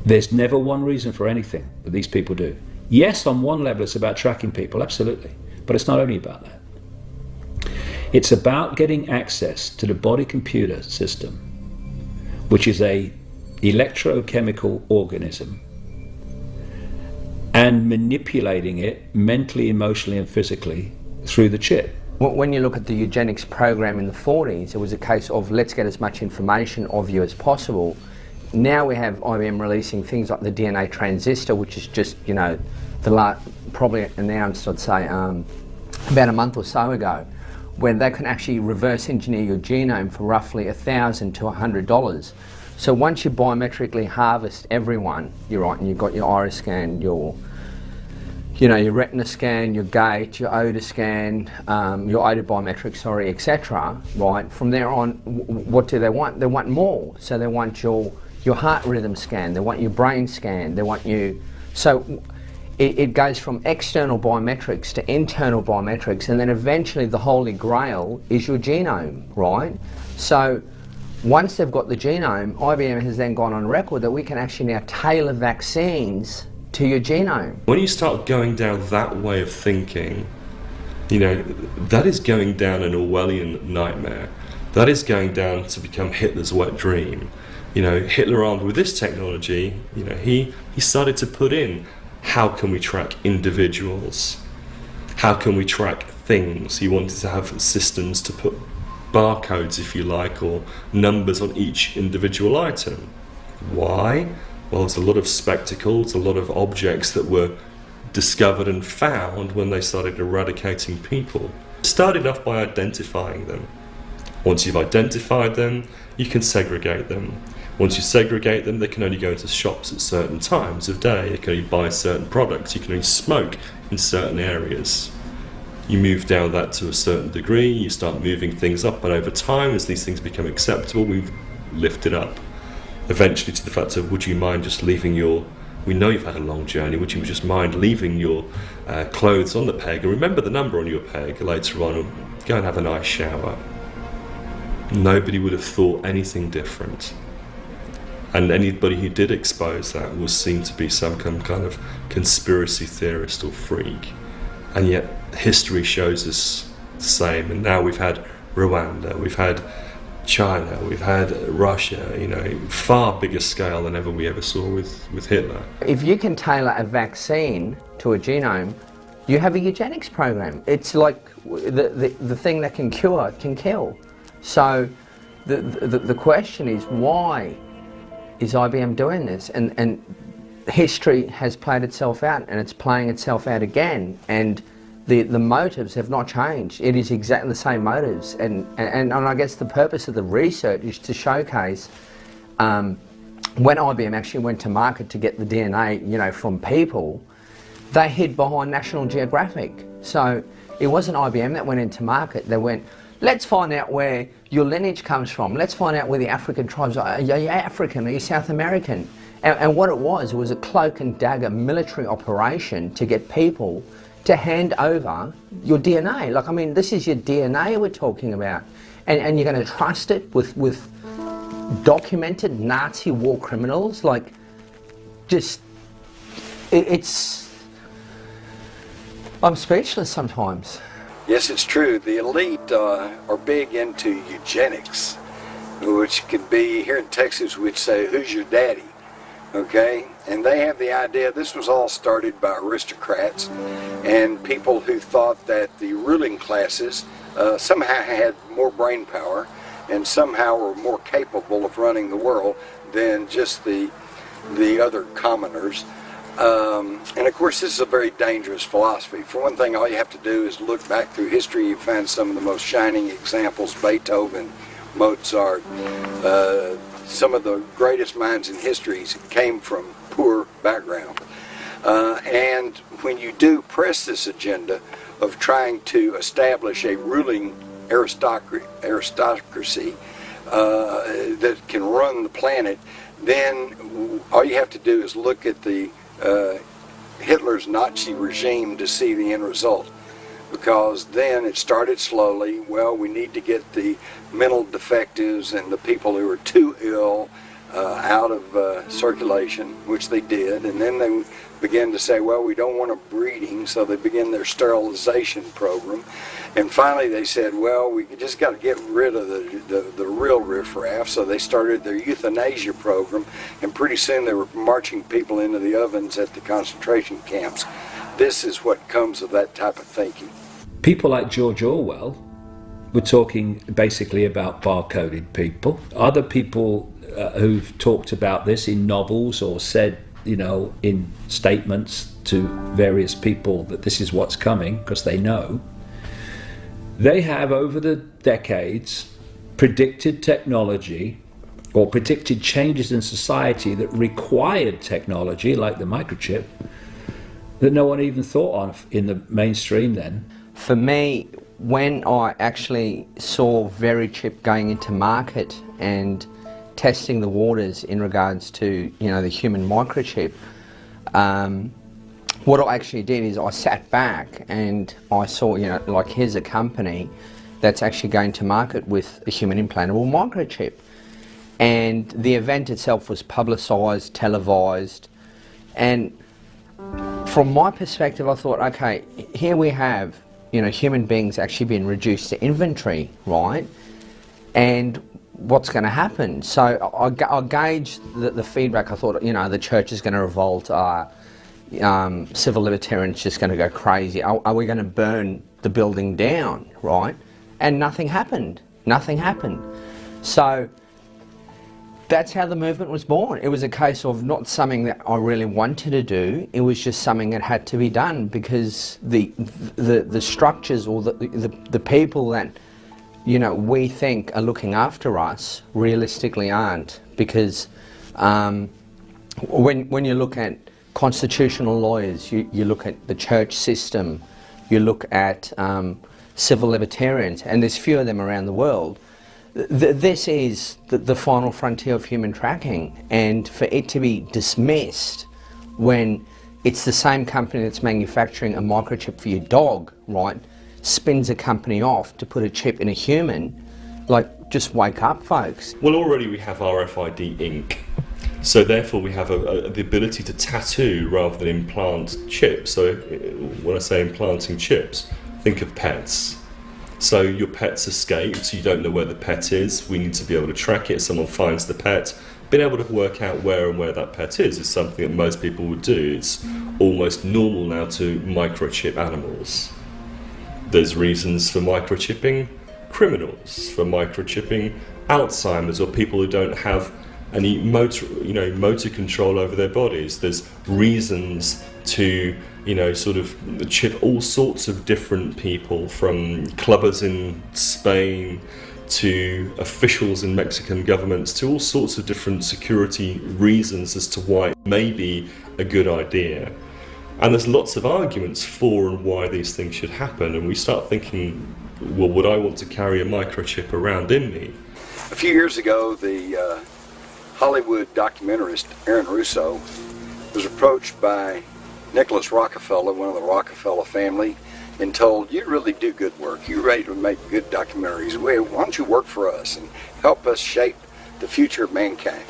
there's never one reason for anything that these people do. Yes, on one level it's about tracking people, absolutely, but it's not only about that. It's about getting access to the body computer system, which is a electrochemical organism, and manipulating it mentally, emotionally and physically through the chip. When you look at the eugenics program in the 40s, it was a case of let's get as much information of you as possible. Now we have IBM releasing things like the DNA transistor, which is just, you know, probably announced, I'd say, about a month or so ago, where they can actually reverse engineer your genome for roughly $1,000 to $100. So once you biometrically harvest everyone, you're right, and you've got your iris scan, your retina scan, your gait, your odour scan, your odour biometrics, etc. Right, from there on, what do they want? They want more. So they want your heart rhythm scan, they want your brain scan, they want you. So it goes from external biometrics to internal biometrics, and then eventually the holy grail is your genome, right? So once they've got the genome, IBM has then gone on record that we can actually now tailor vaccines to your genome. When you start going down that way of thinking, you know, that is going down an Orwellian nightmare. That is going down to become Hitler's wet dream. You know, Hitler, armed with this technology, you know, he started to put in, how can we track individuals? How can we track things? He wanted to have systems to put barcodes, if you like, or numbers on each individual item. Why? Well, there's a lot of spectacles, a lot of objects that were discovered and found when they started eradicating people. It started off by identifying them. Once you've identified them, you can segregate them. Once you segregate them, they can only go into shops at certain times of day, they can only buy certain products, you can only smoke in certain areas. You move down that to a certain degree, you start moving things up, and over time, as these things become acceptable, we've lifted up. Eventually to the fact of, would you mind just leaving we know you've had a long journey, would you just mind leaving your clothes on the peg, and remember the number on your peg later on, and go and have a nice shower. Nobody would have thought anything different. And anybody who did expose that was seen to be some kind of conspiracy theorist or freak. And yet history shows us the same, and now we've had Rwanda, we've had China, we've had Russia, you know, far bigger scale than ever we ever saw with Hitler. If you can tailor a vaccine to a genome, you have a eugenics program. It's like the thing that can cure can kill. So the question is, why is IBM doing this? And history has played itself out, and it's playing itself out again, and the motives have not changed. It is exactly the same motives, and I guess the purpose of the research is to showcase when IBM actually went to market to get the DNA, you know, from people, they hid behind National Geographic. So it wasn't IBM that went into market. They went, let's find out where your lineage comes from. Let's find out where the African tribes are. Are you African? Are you South American? And what it was a cloak and dagger military operation to get people to hand over your DNA. Like, I mean, this is your DNA we're talking about. And you're going to trust it with documented Nazi war criminals? Like, just, I'm speechless sometimes. Yes, it's true. The elite are big into eugenics, which could be, here in Texas, we'd say, who's your daddy? Okay? And they have the idea, this was all started by aristocrats and people who thought that the ruling classes somehow had more brain power and somehow were more capable of running the world than just the other commoners. And of course, this is a very dangerous philosophy. For one thing, all you have to do is look back through history. You find some of the most shining examples: Beethoven, Mozart. Some of the greatest minds in history came from poor background. And when you do press this agenda of trying to establish a ruling aristocracy that can run the planet, then all you have to do is look at the Hitler's Nazi regime to see the end result. Because then it started slowly. Well, we need to get the mental defectives and the people who are too ill out of circulation, which they did. And then they began to say, well, we don't want them breeding, so they began their sterilization program. And finally they said, well, we just got to get rid of the real riffraff, so they started their euthanasia program, and pretty soon they were marching people into the ovens at the concentration camps. This is what comes of that type of thinking. People like George Orwell were talking basically about barcoded people. Other people who've talked about this in novels or said, in statements to various people that this is what's coming, because they know. They have, over the decades, predicted technology or predicted changes in society that required technology, like the microchip, that no one even thought of in the mainstream then. For me, when I actually saw VeriChip going into market and testing the waters in regards to, the human microchip, what I actually did is I sat back and I saw, like, here's a company that's actually going to market with a human implantable microchip. And the event itself was publicised, televised, and from my perspective I thought, okay, here we have, human beings actually being reduced to inventory, right? And what's going to happen? So I gauged the feedback. I thought, the church is going to revolt, civil libertarians just going to go crazy. Are we going to burn the building down, right? And nothing happened. Nothing happened. So that's how the movement was born. It was a case of not something that I really wanted to do. It was just something that had to be done because the structures or the people that we think are looking after us realistically aren't. Because when you look at constitutional lawyers, you look at the church system, you look at civil libertarians, and there's few of them around the world. This is the final frontier of human tracking, and for it to be dismissed when it's the same company that's manufacturing a microchip for your dog, right, spins a company off to put a chip in a human, like, just wake up, folks. Well, already we have RFID ink, so therefore we have the ability to tattoo rather than implant chips. So when I say implanting chips, think of pets. So your pet's escaped, you don't know where the pet is, we need to be able to track it, someone finds the pet. Being able to work out where that pet is something that most people would do. It's almost normal now to microchip animals. There's reasons for microchipping criminals, for microchipping Alzheimer's or people who don't have any motor control over their bodies. There's reasons to sort of chip all sorts of different people, from clubbers in Spain to officials in Mexican governments, to all sorts of different security reasons as to why it may be a good idea. And there's lots of arguments for and why these things should happen, and we start thinking, well, would I want to carry a microchip around in me? A few years ago, the Hollywood documentarist Aaron Russo was approached by Nicholas Rockefeller, one of the Rockefeller family, and told, you really do good work, you're ready to make good documentaries, why don't you work for us and help us shape the future of mankind?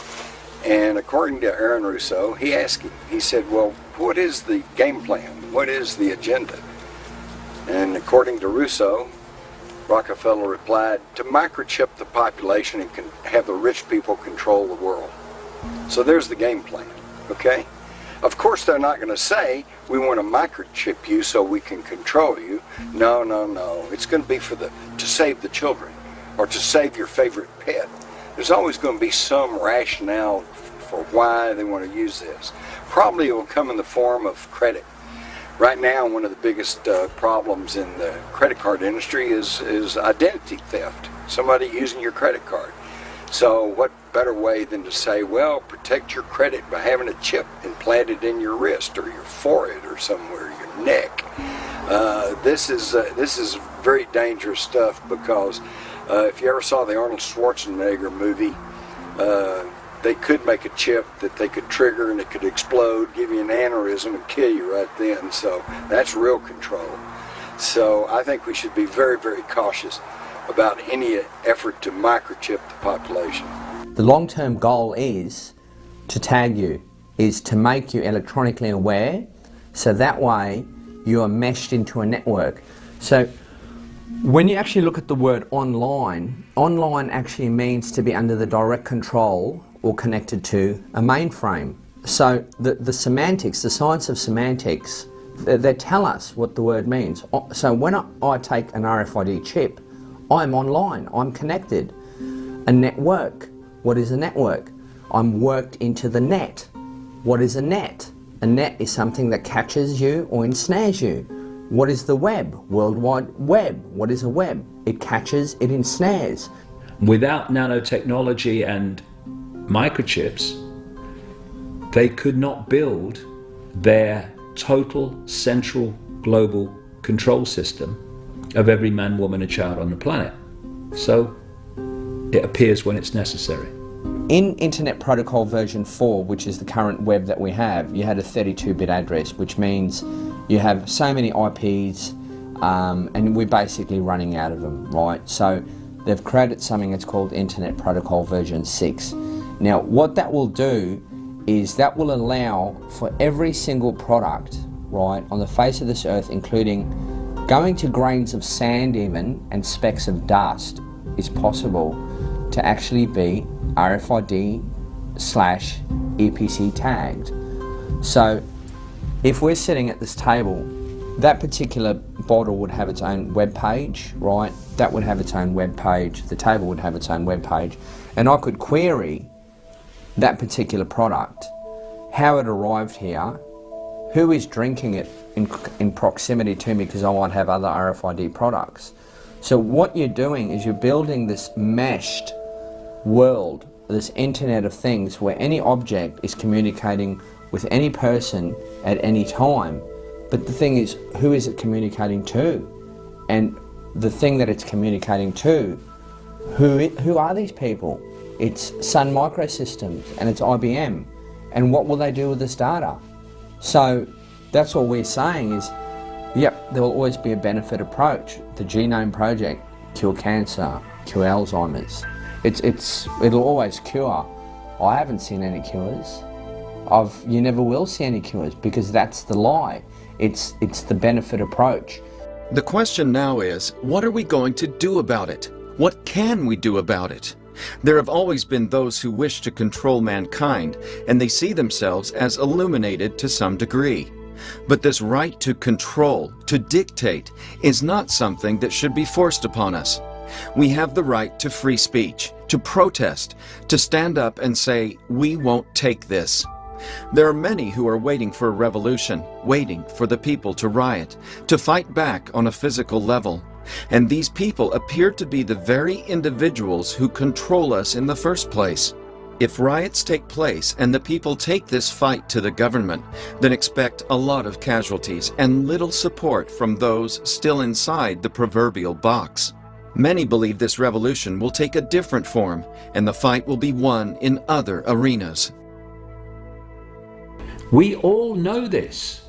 And according to Aaron Russo, he asked him, he said, well, what is the game plan? What is the agenda? And according to Russo, Rockefeller replied, to microchip the population and have the rich people control the world. So there's the game plan, okay? Of course, they're not going to say, we want to microchip you so we can control you. No, no, no. It's going to be to save the children or to save your favorite pet. There's always going to be some rationale for why they want to use this. Probably it will come in the form of credit. Right now, one of the biggest problems in the credit card industry is identity theft. Somebody using your credit card. So what better way than to say, well, protect your credit by having a chip implanted in your wrist or your forehead or somewhere, your neck. This is very dangerous stuff because if you ever saw the Arnold Schwarzenegger movie, they could make a chip that they could trigger and it could explode, give you an aneurysm and kill you right then. So that's real control. So I think we should be very, very cautious about any effort to microchip the population. The long-term goal is to tag you, is to make you electronically aware, so that way you are meshed into a network. So when you actually look at the word online, online actually means to be under the direct control or connected to a mainframe. So the semantics, the science of semantics, they tell us what the word means. So when I take an RFID chip, I'm online, I'm connected. A network, what is a network? I'm worked into the net. What is a net? A net is something that catches you or ensnares you. What is the web? World Wide Web. What is a web? It catches, it ensnares. Without nanotechnology and microchips, they could not build their total central global control system of every man, woman and child on the planet. So it appears when it's necessary. In Internet Protocol version 4, which is the current web that we have, you had a 32-bit address, which means you have so many IPs and we're basically running out of them, right? So they've created something that's called Internet Protocol version 6. Now what that will do is that will allow for every single product, right, on the face of this earth, including going to grains of sand even and specks of dust, is possible to actually be RFID/EPC tagged. So if we're sitting at this table, that particular bottle would have its own web page, right? That would have its own web page, the table would have its own web page, and I could query that particular product, how it arrived here, who is drinking it in proximity to me, because I might have other RFID products. So what you're doing is you're building this meshed world, this Internet of Things, where any object is communicating with any person at any time. But the thing is, who is it communicating to? And the thing that it's communicating to, who are these people? It's Sun Microsystems and it's IBM. And what will they do with this data? So that's all we're saying is, yep, there will always be a benefit approach. The Genome Project, cure cancer, cure Alzheimer's. It'll always cure. I haven't seen any cures. You never will see any cures, because that's the lie. It's the benefit approach. The question now is, what are we going to do about it? What can we do about it? There have always been those who wish to control mankind, and they see themselves as illuminated to some degree. But this right to control, to dictate, is not something that should be forced upon us. We have the right to free speech, to protest, to stand up and say, we won't take this. There are many who are waiting for a revolution, waiting for the people to riot, to fight back on a physical level. And these people appear to be the very individuals who control us in the first place. If riots take place and the people take this fight to the government, then expect a lot of casualties and little support from those still inside the proverbial box. Many believe this revolution will take a different form, and the fight will be won in other arenas. We all know this.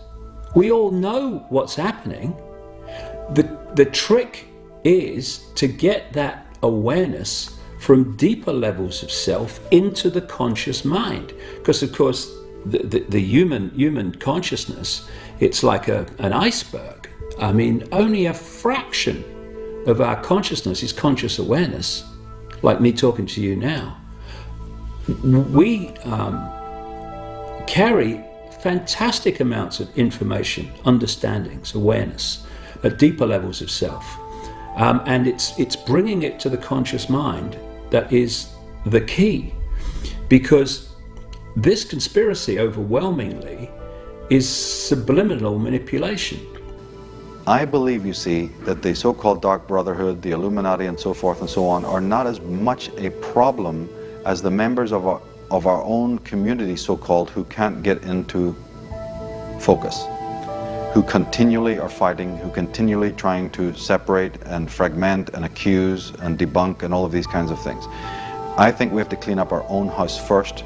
We all know what's happening. The trick is to get that awareness from deeper levels of self into the conscious mind. Because of course, the human consciousness, it's like an iceberg. I mean, only a fraction of our consciousness is conscious awareness, like me talking to you now. We carry fantastic amounts of information, understandings, awareness at deeper levels of self. And it's bringing it to the conscious mind that is the key, because this conspiracy overwhelmingly is subliminal manipulation. I believe, you see, that the so-called Dark Brotherhood, the Illuminati and so forth and so on are not as much a problem as the members of our own community, so-called, who can't get into focus, who continually are fighting, who continually trying to separate and fragment and accuse and debunk and all of these kinds of things. I think we have to clean up our own house first,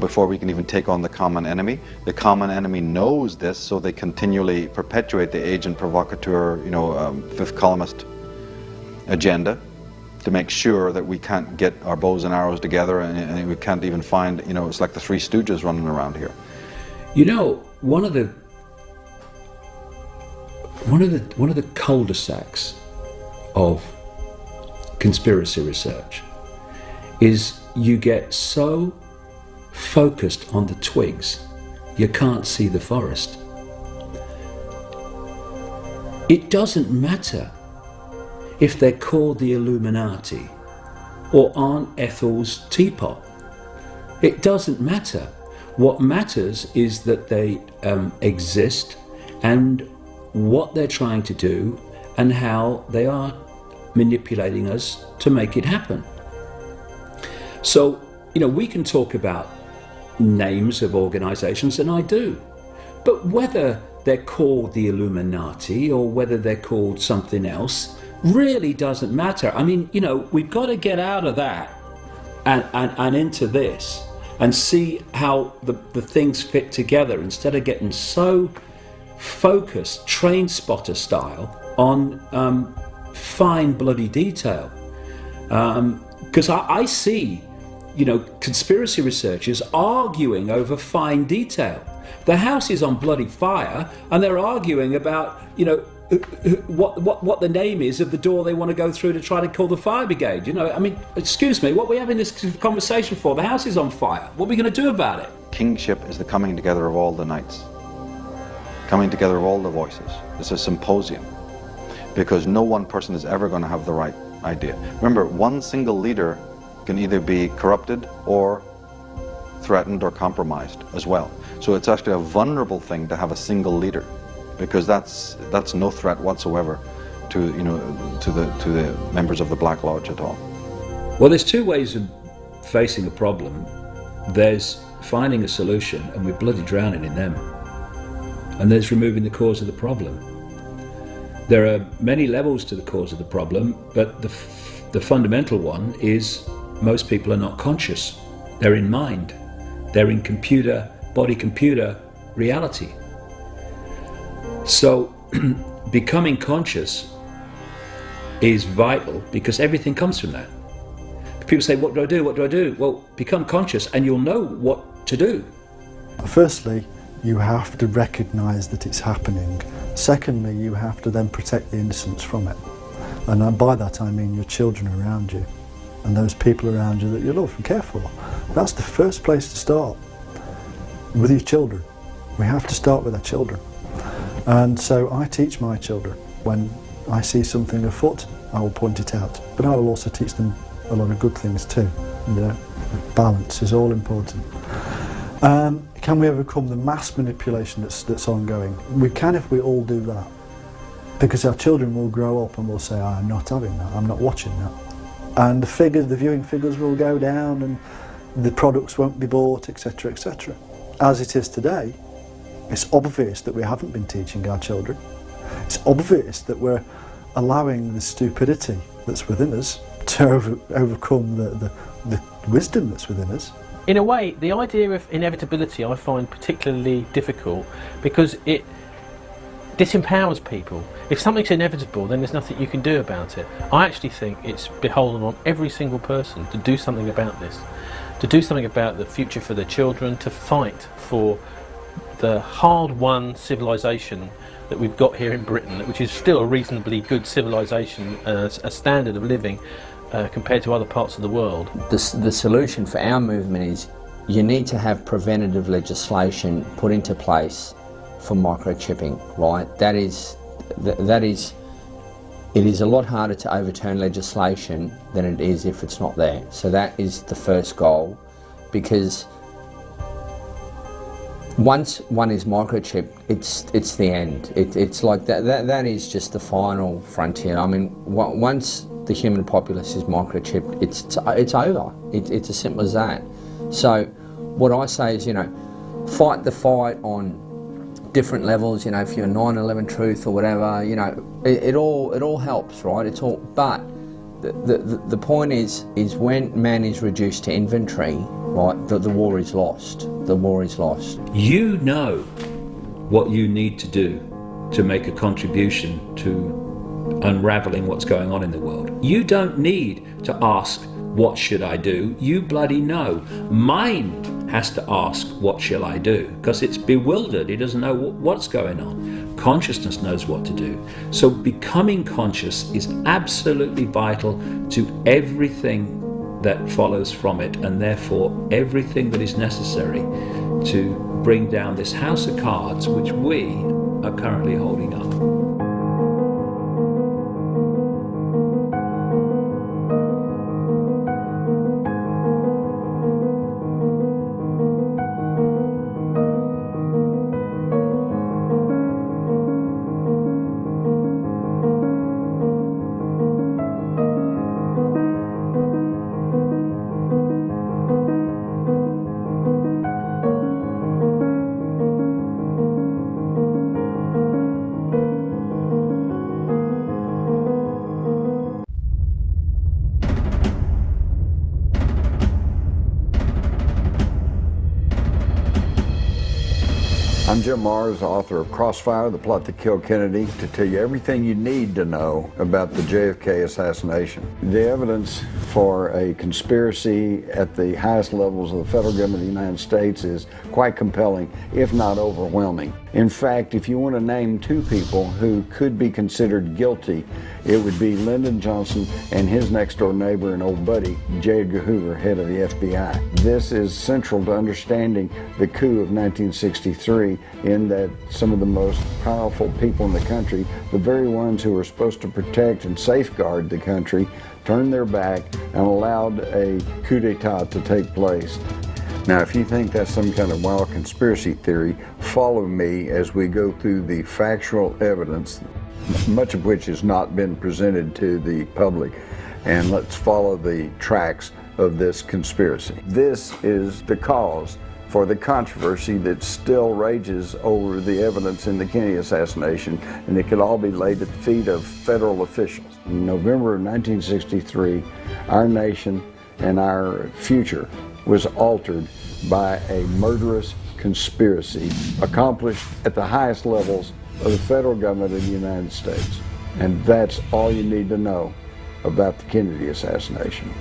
before we can even take on the common enemy. The common enemy knows this, so they continually perpetuate the agent provocateur, fifth columnist agenda to make sure that we can't get our bows and arrows together, and we can't even find, it's like the Three Stooges running around here. One of the cul-de-sacs of conspiracy research is you get so focused on the twigs you can't see the forest. It doesn't matter if they're called the Illuminati or Aunt Ethel's teapot. It doesn't matter. What matters is that they exist and what they're trying to do and how they are manipulating us to make it happen. So, we can talk about names of organizations, and I do, but whether they're called the Illuminati or whether they're called something else really doesn't matter. I mean, we've got to get out of that and into this and see how the things fit together instead of getting so focused, train spotter style, on fine bloody detail. Because I see, conspiracy researchers arguing over fine detail. The house is on bloody fire, and they're arguing about, what the name is of the door they want to go through to try to call the fire brigade. Excuse me, what are we having this conversation for? The house is on fire. What are we going to do about it? Kingship is the coming together of all the knights, coming together of all the voices. It's a symposium, because no one person is ever going to have the right idea. Remember, one single leader can either be corrupted or threatened or compromised as well. So it's actually a vulnerable thing to have a single leader, because that's no threat whatsoever to the members of the Black Lodge at all. Well, there's two ways of facing a problem. There's finding a solution, and we're bloody drowning in them. And there's removing the cause of the problem. There are many levels to the cause of the problem, but the fundamental one is most people are not conscious. They're in mind. They're in body-computer reality. So becoming conscious is vital, because everything comes from that. People say, what do I do? What do I do? Well, become conscious and you'll know what to do. Firstly, you have to recognise that it's happening. Secondly, you have to then protect the innocents from it. And by that I mean your children around you and those people around you that you love and care for. That's the first place to start, with your children. We have to start with our children. And so I teach my children, when I see something afoot, I will point it out. But I will also teach them a lot of good things too. Balance is all important. Can we overcome the mass manipulation that's ongoing? We can if we all do that. Because our children will grow up and will say, I'm not having that, I'm not watching that. And the viewing figures will go down and the products won't be bought, etc., etc. As it is today, it's obvious that we haven't been teaching our children. It's obvious that we're allowing the stupidity that's within us to overcome the wisdom that's within us. In a way, the idea of inevitability I find particularly difficult, because it disempowers people. If something's inevitable, then there's nothing you can do about it. I actually think it's beholden on every single person to do something about this, to do something about the future for their children, to fight for the hard-won civilization that we've got here in Britain, which is still a reasonably good civilization, a standard of living compared to other parts of the world. The solution for our movement is you need to have preventative legislation put into place for microchipping, right? It is a lot harder to overturn legislation than it is if it's not there. So that is the first goal, because once one is microchipped, it's the end. It's like that is just the final frontier. I mean, once the human populace is microchipped, it's over. It's as simple as that. So what I say is, fight the fight on different levels. If you're 9/11 truth or whatever, it all helps, right? But the point is when man is reduced to inventory, right, the war is lost. The war is lost. You know what you need to do to make a contribution to unraveling what's going on in the world. You don't need to ask, what should I do? You bloody know. Mind has to ask, what shall I do? Because it's bewildered. It doesn't know what's going on. Consciousness knows what to do. So becoming conscious is absolutely vital to everything that follows from it, and therefore everything that is necessary to bring down this house of cards which we are currently holding up. I'm Jim Marrs, author of Crossfire, The Plot That Killed Kennedy, to tell you everything you need to know about the JFK assassination. The evidence for a conspiracy at the highest levels of the federal government of the United States is quite compelling, if not overwhelming. In fact, if you want to name two people who could be considered guilty, it would be Lyndon Johnson and his next-door neighbor and old buddy, J. Edgar Hoover, head of the FBI. This is central to understanding the coup of 1963, in that some of the most powerful people in the country, the very ones who were supposed to protect and safeguard the country, turned their back and allowed a coup d'etat to take place. Now, if you think that's some kind of wild conspiracy theory, follow me as we go through the factual evidence, much of which has not been presented to the public, and let's follow the tracks of this conspiracy. This is the cause for the controversy that still rages over the evidence in the Kennedy assassination, and it could all be laid at the feet of federal officials. In November of 1963, our nation and our future was altered by a murderous conspiracy accomplished at the highest levels of the federal government of the United States. And that's all you need to know about the Kennedy assassination.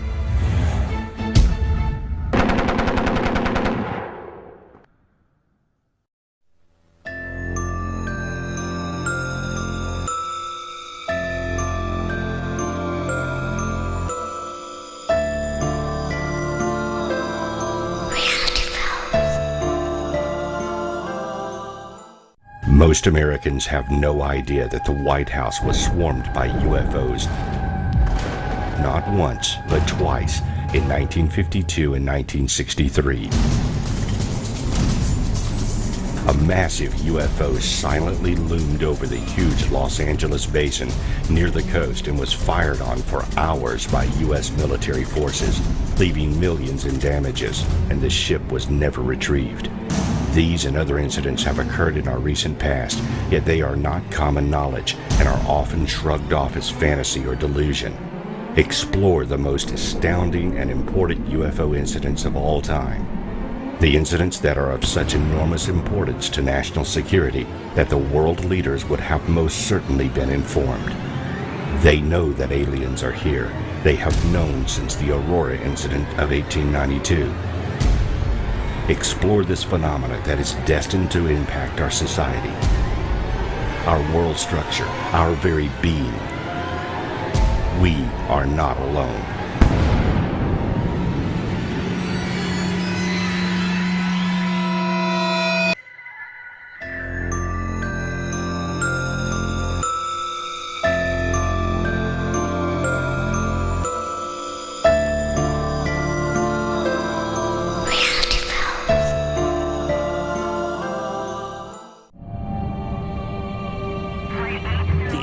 Most Americans have no idea that the White House was swarmed by UFOs. Not once, but twice, in 1952 and 1963. A massive UFO silently loomed over the huge Los Angeles basin near the coast and was fired on for hours by U.S. military forces, leaving millions in damages, and the ship was never retrieved. These and other incidents have occurred in our recent past, yet they are not common knowledge and are often shrugged off as fantasy or delusion. Explore the most astounding and important UFO incidents of all time. The incidents that are of such enormous importance to national security that the world leaders would have most certainly been informed. They know that aliens are here. They have known since the Aurora incident of 1892. Explore this phenomena that is destined to impact our society, our world structure, our very being. We are not alone.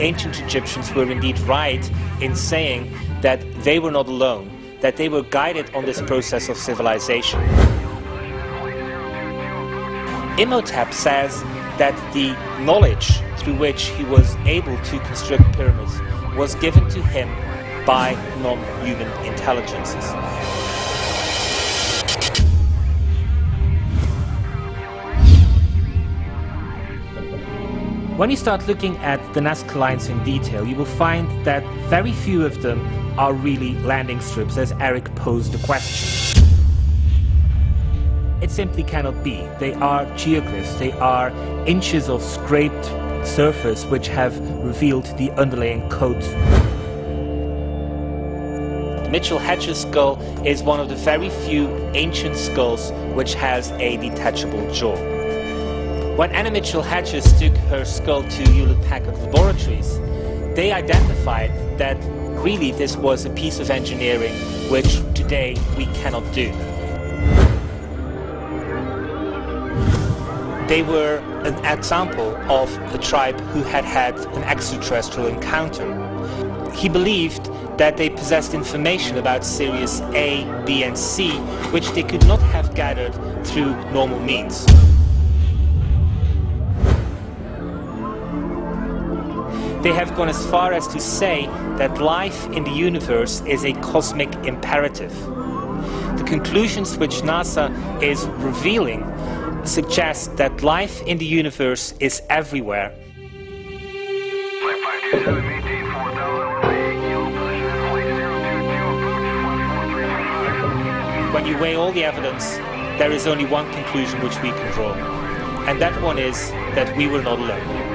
Ancient Egyptians were indeed right in saying that they were not alone, that they were guided on this process of civilization. Imhotep says that the knowledge through which he was able to construct pyramids was given to him by non-human intelligences. When you start looking at the Nazca lines in detail, you will find that very few of them are really landing strips, as Eric posed the question. It simply cannot be. They are geoglyphs, they are inches of scraped surface which have revealed the underlying code. Mitchell Hedges' skull is one of the very few ancient skulls which has a detachable jaw. When Anna Mitchell Hedges took her skull to Hewlett-Packard Laboratories, they identified that really this was a piece of engineering which today we cannot do. They were an example of a tribe who had had an extraterrestrial encounter. He believed that they possessed information about Sirius A, B and C, which they could not have gathered through normal means. They have gone as far as to say that life in the universe is a cosmic imperative. The conclusions which NASA is revealing suggest that life in the universe is everywhere. When you weigh all the evidence, there is only one conclusion which we can draw, and that one is that we were not alone.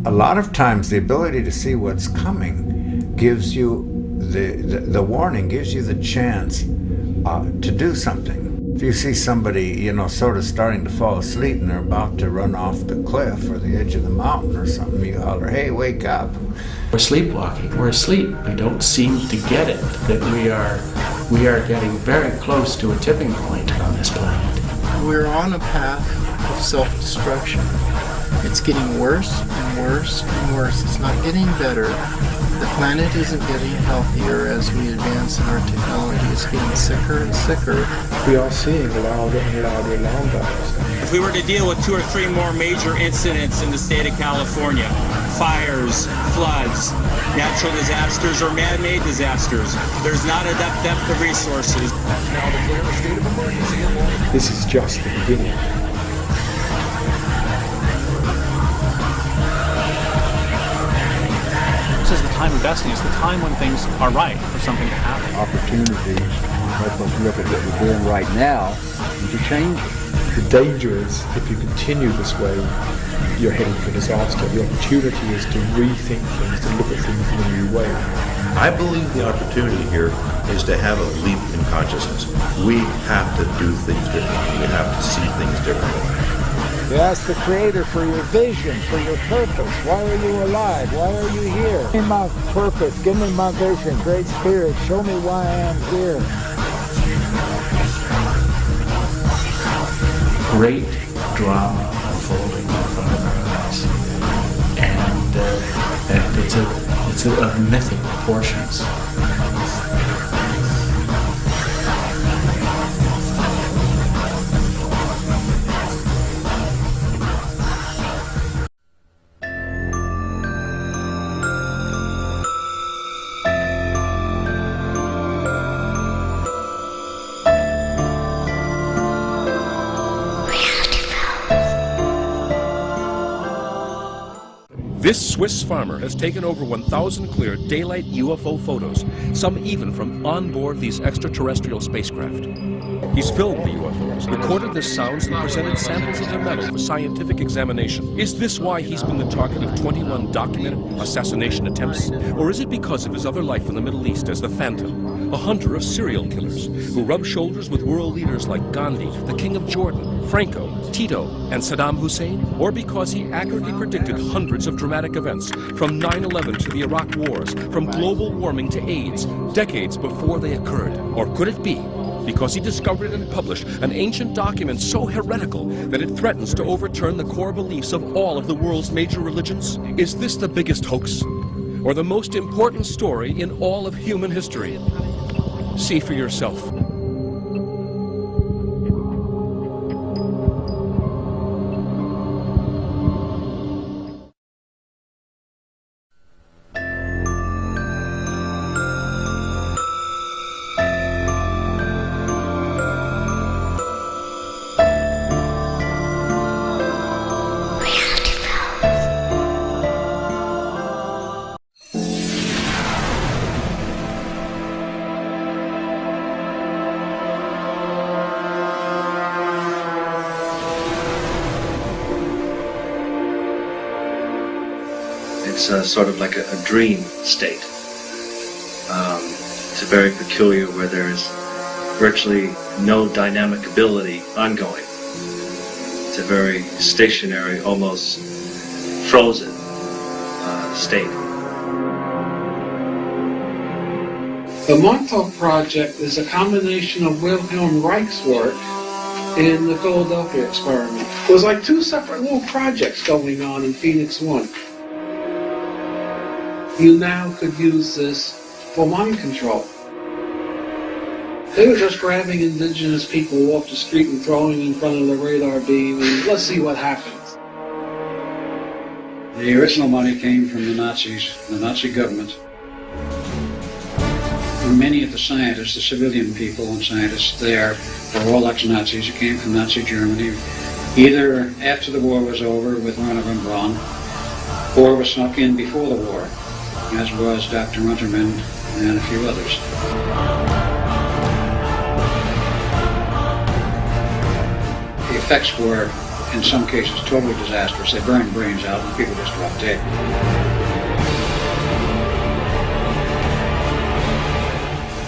A lot of times the ability to see what's coming gives you the warning, gives you the chance to do something. If you see somebody, you know, sort of starting to fall asleep and they're about to run off the cliff or the edge of the mountain or something, you holler, "Hey, wake up." We're sleepwalking. We're asleep. We don't seem to get it, that we are getting very close to a tipping point on this planet. We're on a path of self-destruction. It's getting worse and worse and worse. It's not getting better. The planet isn't getting healthier as we advance in our technology. It's getting sicker and sicker. We are seeing louder and louder alarm bells. If we were to deal with 2 or 3 more major incidents in the state of California, fires, floods, natural disasters, or man-made disasters, there's not enough depth of resources. Now declare a state of emergency. This is just the beginning. This is the time of destiny. It's the time when things are right for something to happen. Opportunity help us look at what we're doing right now and to change it. The danger is, if you continue this way, you're heading for disaster. The opportunity is to rethink things, to look at things in a new way. I believe the opportunity here is to have a leap in consciousness. We have to do things differently. We have to see things differently. You ask the Creator for your vision, for your purpose. Why are you alive? Why are you here? Give me my purpose. Give me my vision. Great Spirit, show me why I am here. Great drama unfolding in front of our eyes, and it's of mythic proportions. This Swiss farmer has taken over 1,000 clear daylight UFO photos, some even from on board these extraterrestrial spacecraft. He's filmed the UFOs, recorded their sounds, and presented samples of their metal for scientific examination. Is this why he's been the target of 21 documented assassination attempts? Or is it because of his other life in the Middle East as the Phantom, a hunter of serial killers who rubbed shoulders with world leaders like Gandhi, the King of Jordan, Franco, Tito, and Saddam Hussein? Or because he accurately predicted hundreds of dramatic events, from 9/11 to the Iraq wars, from global warming to AIDS, decades before they occurred? Or could it be because he discovered and published an ancient document so heretical that it threatens to overturn the core beliefs of all of the world's major religions? Is this the biggest hoax, or the most important story in all of human history? See for yourself. It's sort of like a dream state. It's very peculiar where there's virtually no dynamic ability ongoing. It's a very stationary, almost frozen state. The Montauk Project is a combination of Wilhelm Reich's work and the Philadelphia experiment. It was like two separate little projects going on in Phoenix 1. You now could use this for mind control. They were just grabbing indigenous people off the street and throwing them in front of the radar beam and let's see what happens. The original money came from the Nazis, the Nazi government. Many of the scientists, the civilian people and scientists there, were all ex-Nazis who came from Nazi Germany, either after the war was over with Werner von Braun, or were snuck in before the war, as was Dr. Unterman and a few others. The effects were, in some cases, totally disastrous. They burned brains out and people just dropped dead.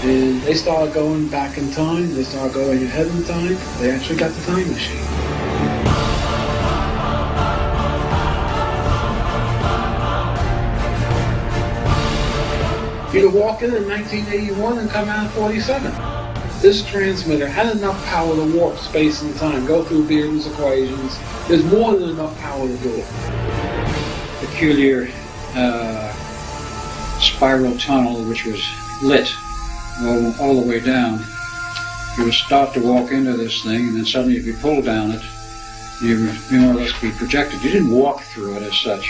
And they started going back in time, they started going ahead in time, they actually got the time machine. You could walk in 1981 and come out 47. This transmitter had enough power to warp space and time, go through Beer's equations. There's more than enough power to do it. Peculiar spiral tunnel which was lit all the way down. You would start to walk into this thing, and then suddenly if you pull down it, you would more or less be projected. You didn't walk through it as such.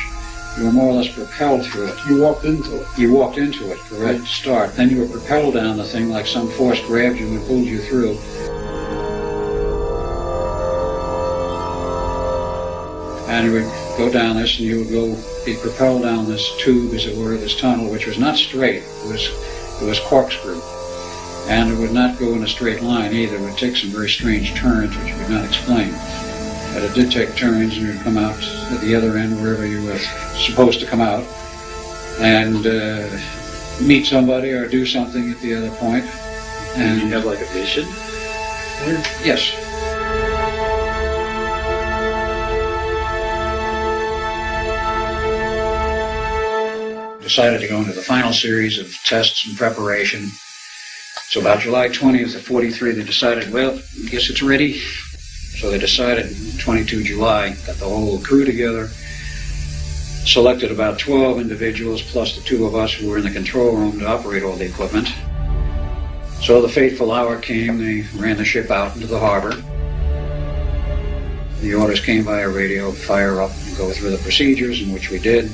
You were more or less propelled through it. You walked into it. You walked into it, correct, start. Then you were propelled down the thing like some force grabbed you and pulled you through. And you would go down this, and you would be propelled down this tube, as it were, this tunnel, which was not straight. It was corkscrew. And it would not go in a straight line either. It would take some very strange turns, which would not explain. But it did take turns, and you'd come out at the other end, wherever you were supposed to come out, and meet somebody or do something at the other point. And you have like a mission? Yes. Decided to go into the final series of tests and preparation. So about July 20th of 43, they decided, well, I guess it's ready. So they decided 22 July, got the whole crew together, selected about 12 individuals plus the two of us who were in the control room to operate all the equipment. So the fateful hour came, they ran the ship out into the harbor. The orders came via radio, fire up and go through the procedures, in which we did.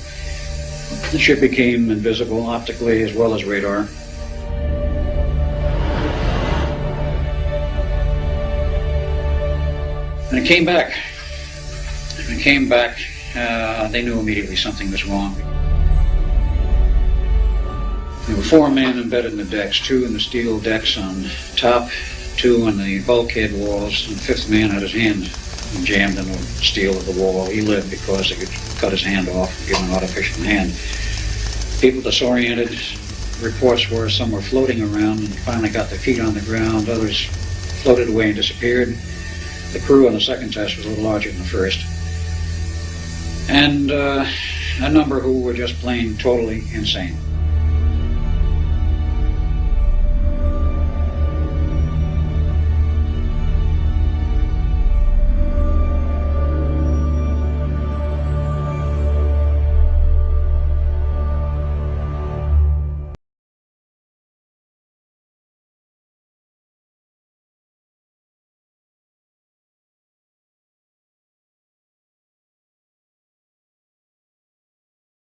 The ship became invisible optically as well as radar. And it came back. When it came back, they knew immediately something was wrong. There were 4 men embedded in the decks, 2 in the steel decks on top, 2 on the bulkhead walls, and the 5th man had his hand jammed in the steel of the wall. He lived because they could cut his hand off and give him an artificial hand. People disoriented. Reports were some were floating around and finally got their feet on the ground. Others floated away and disappeared. The crew on the second test was a little larger than the first. And a number who were just plain totally insane.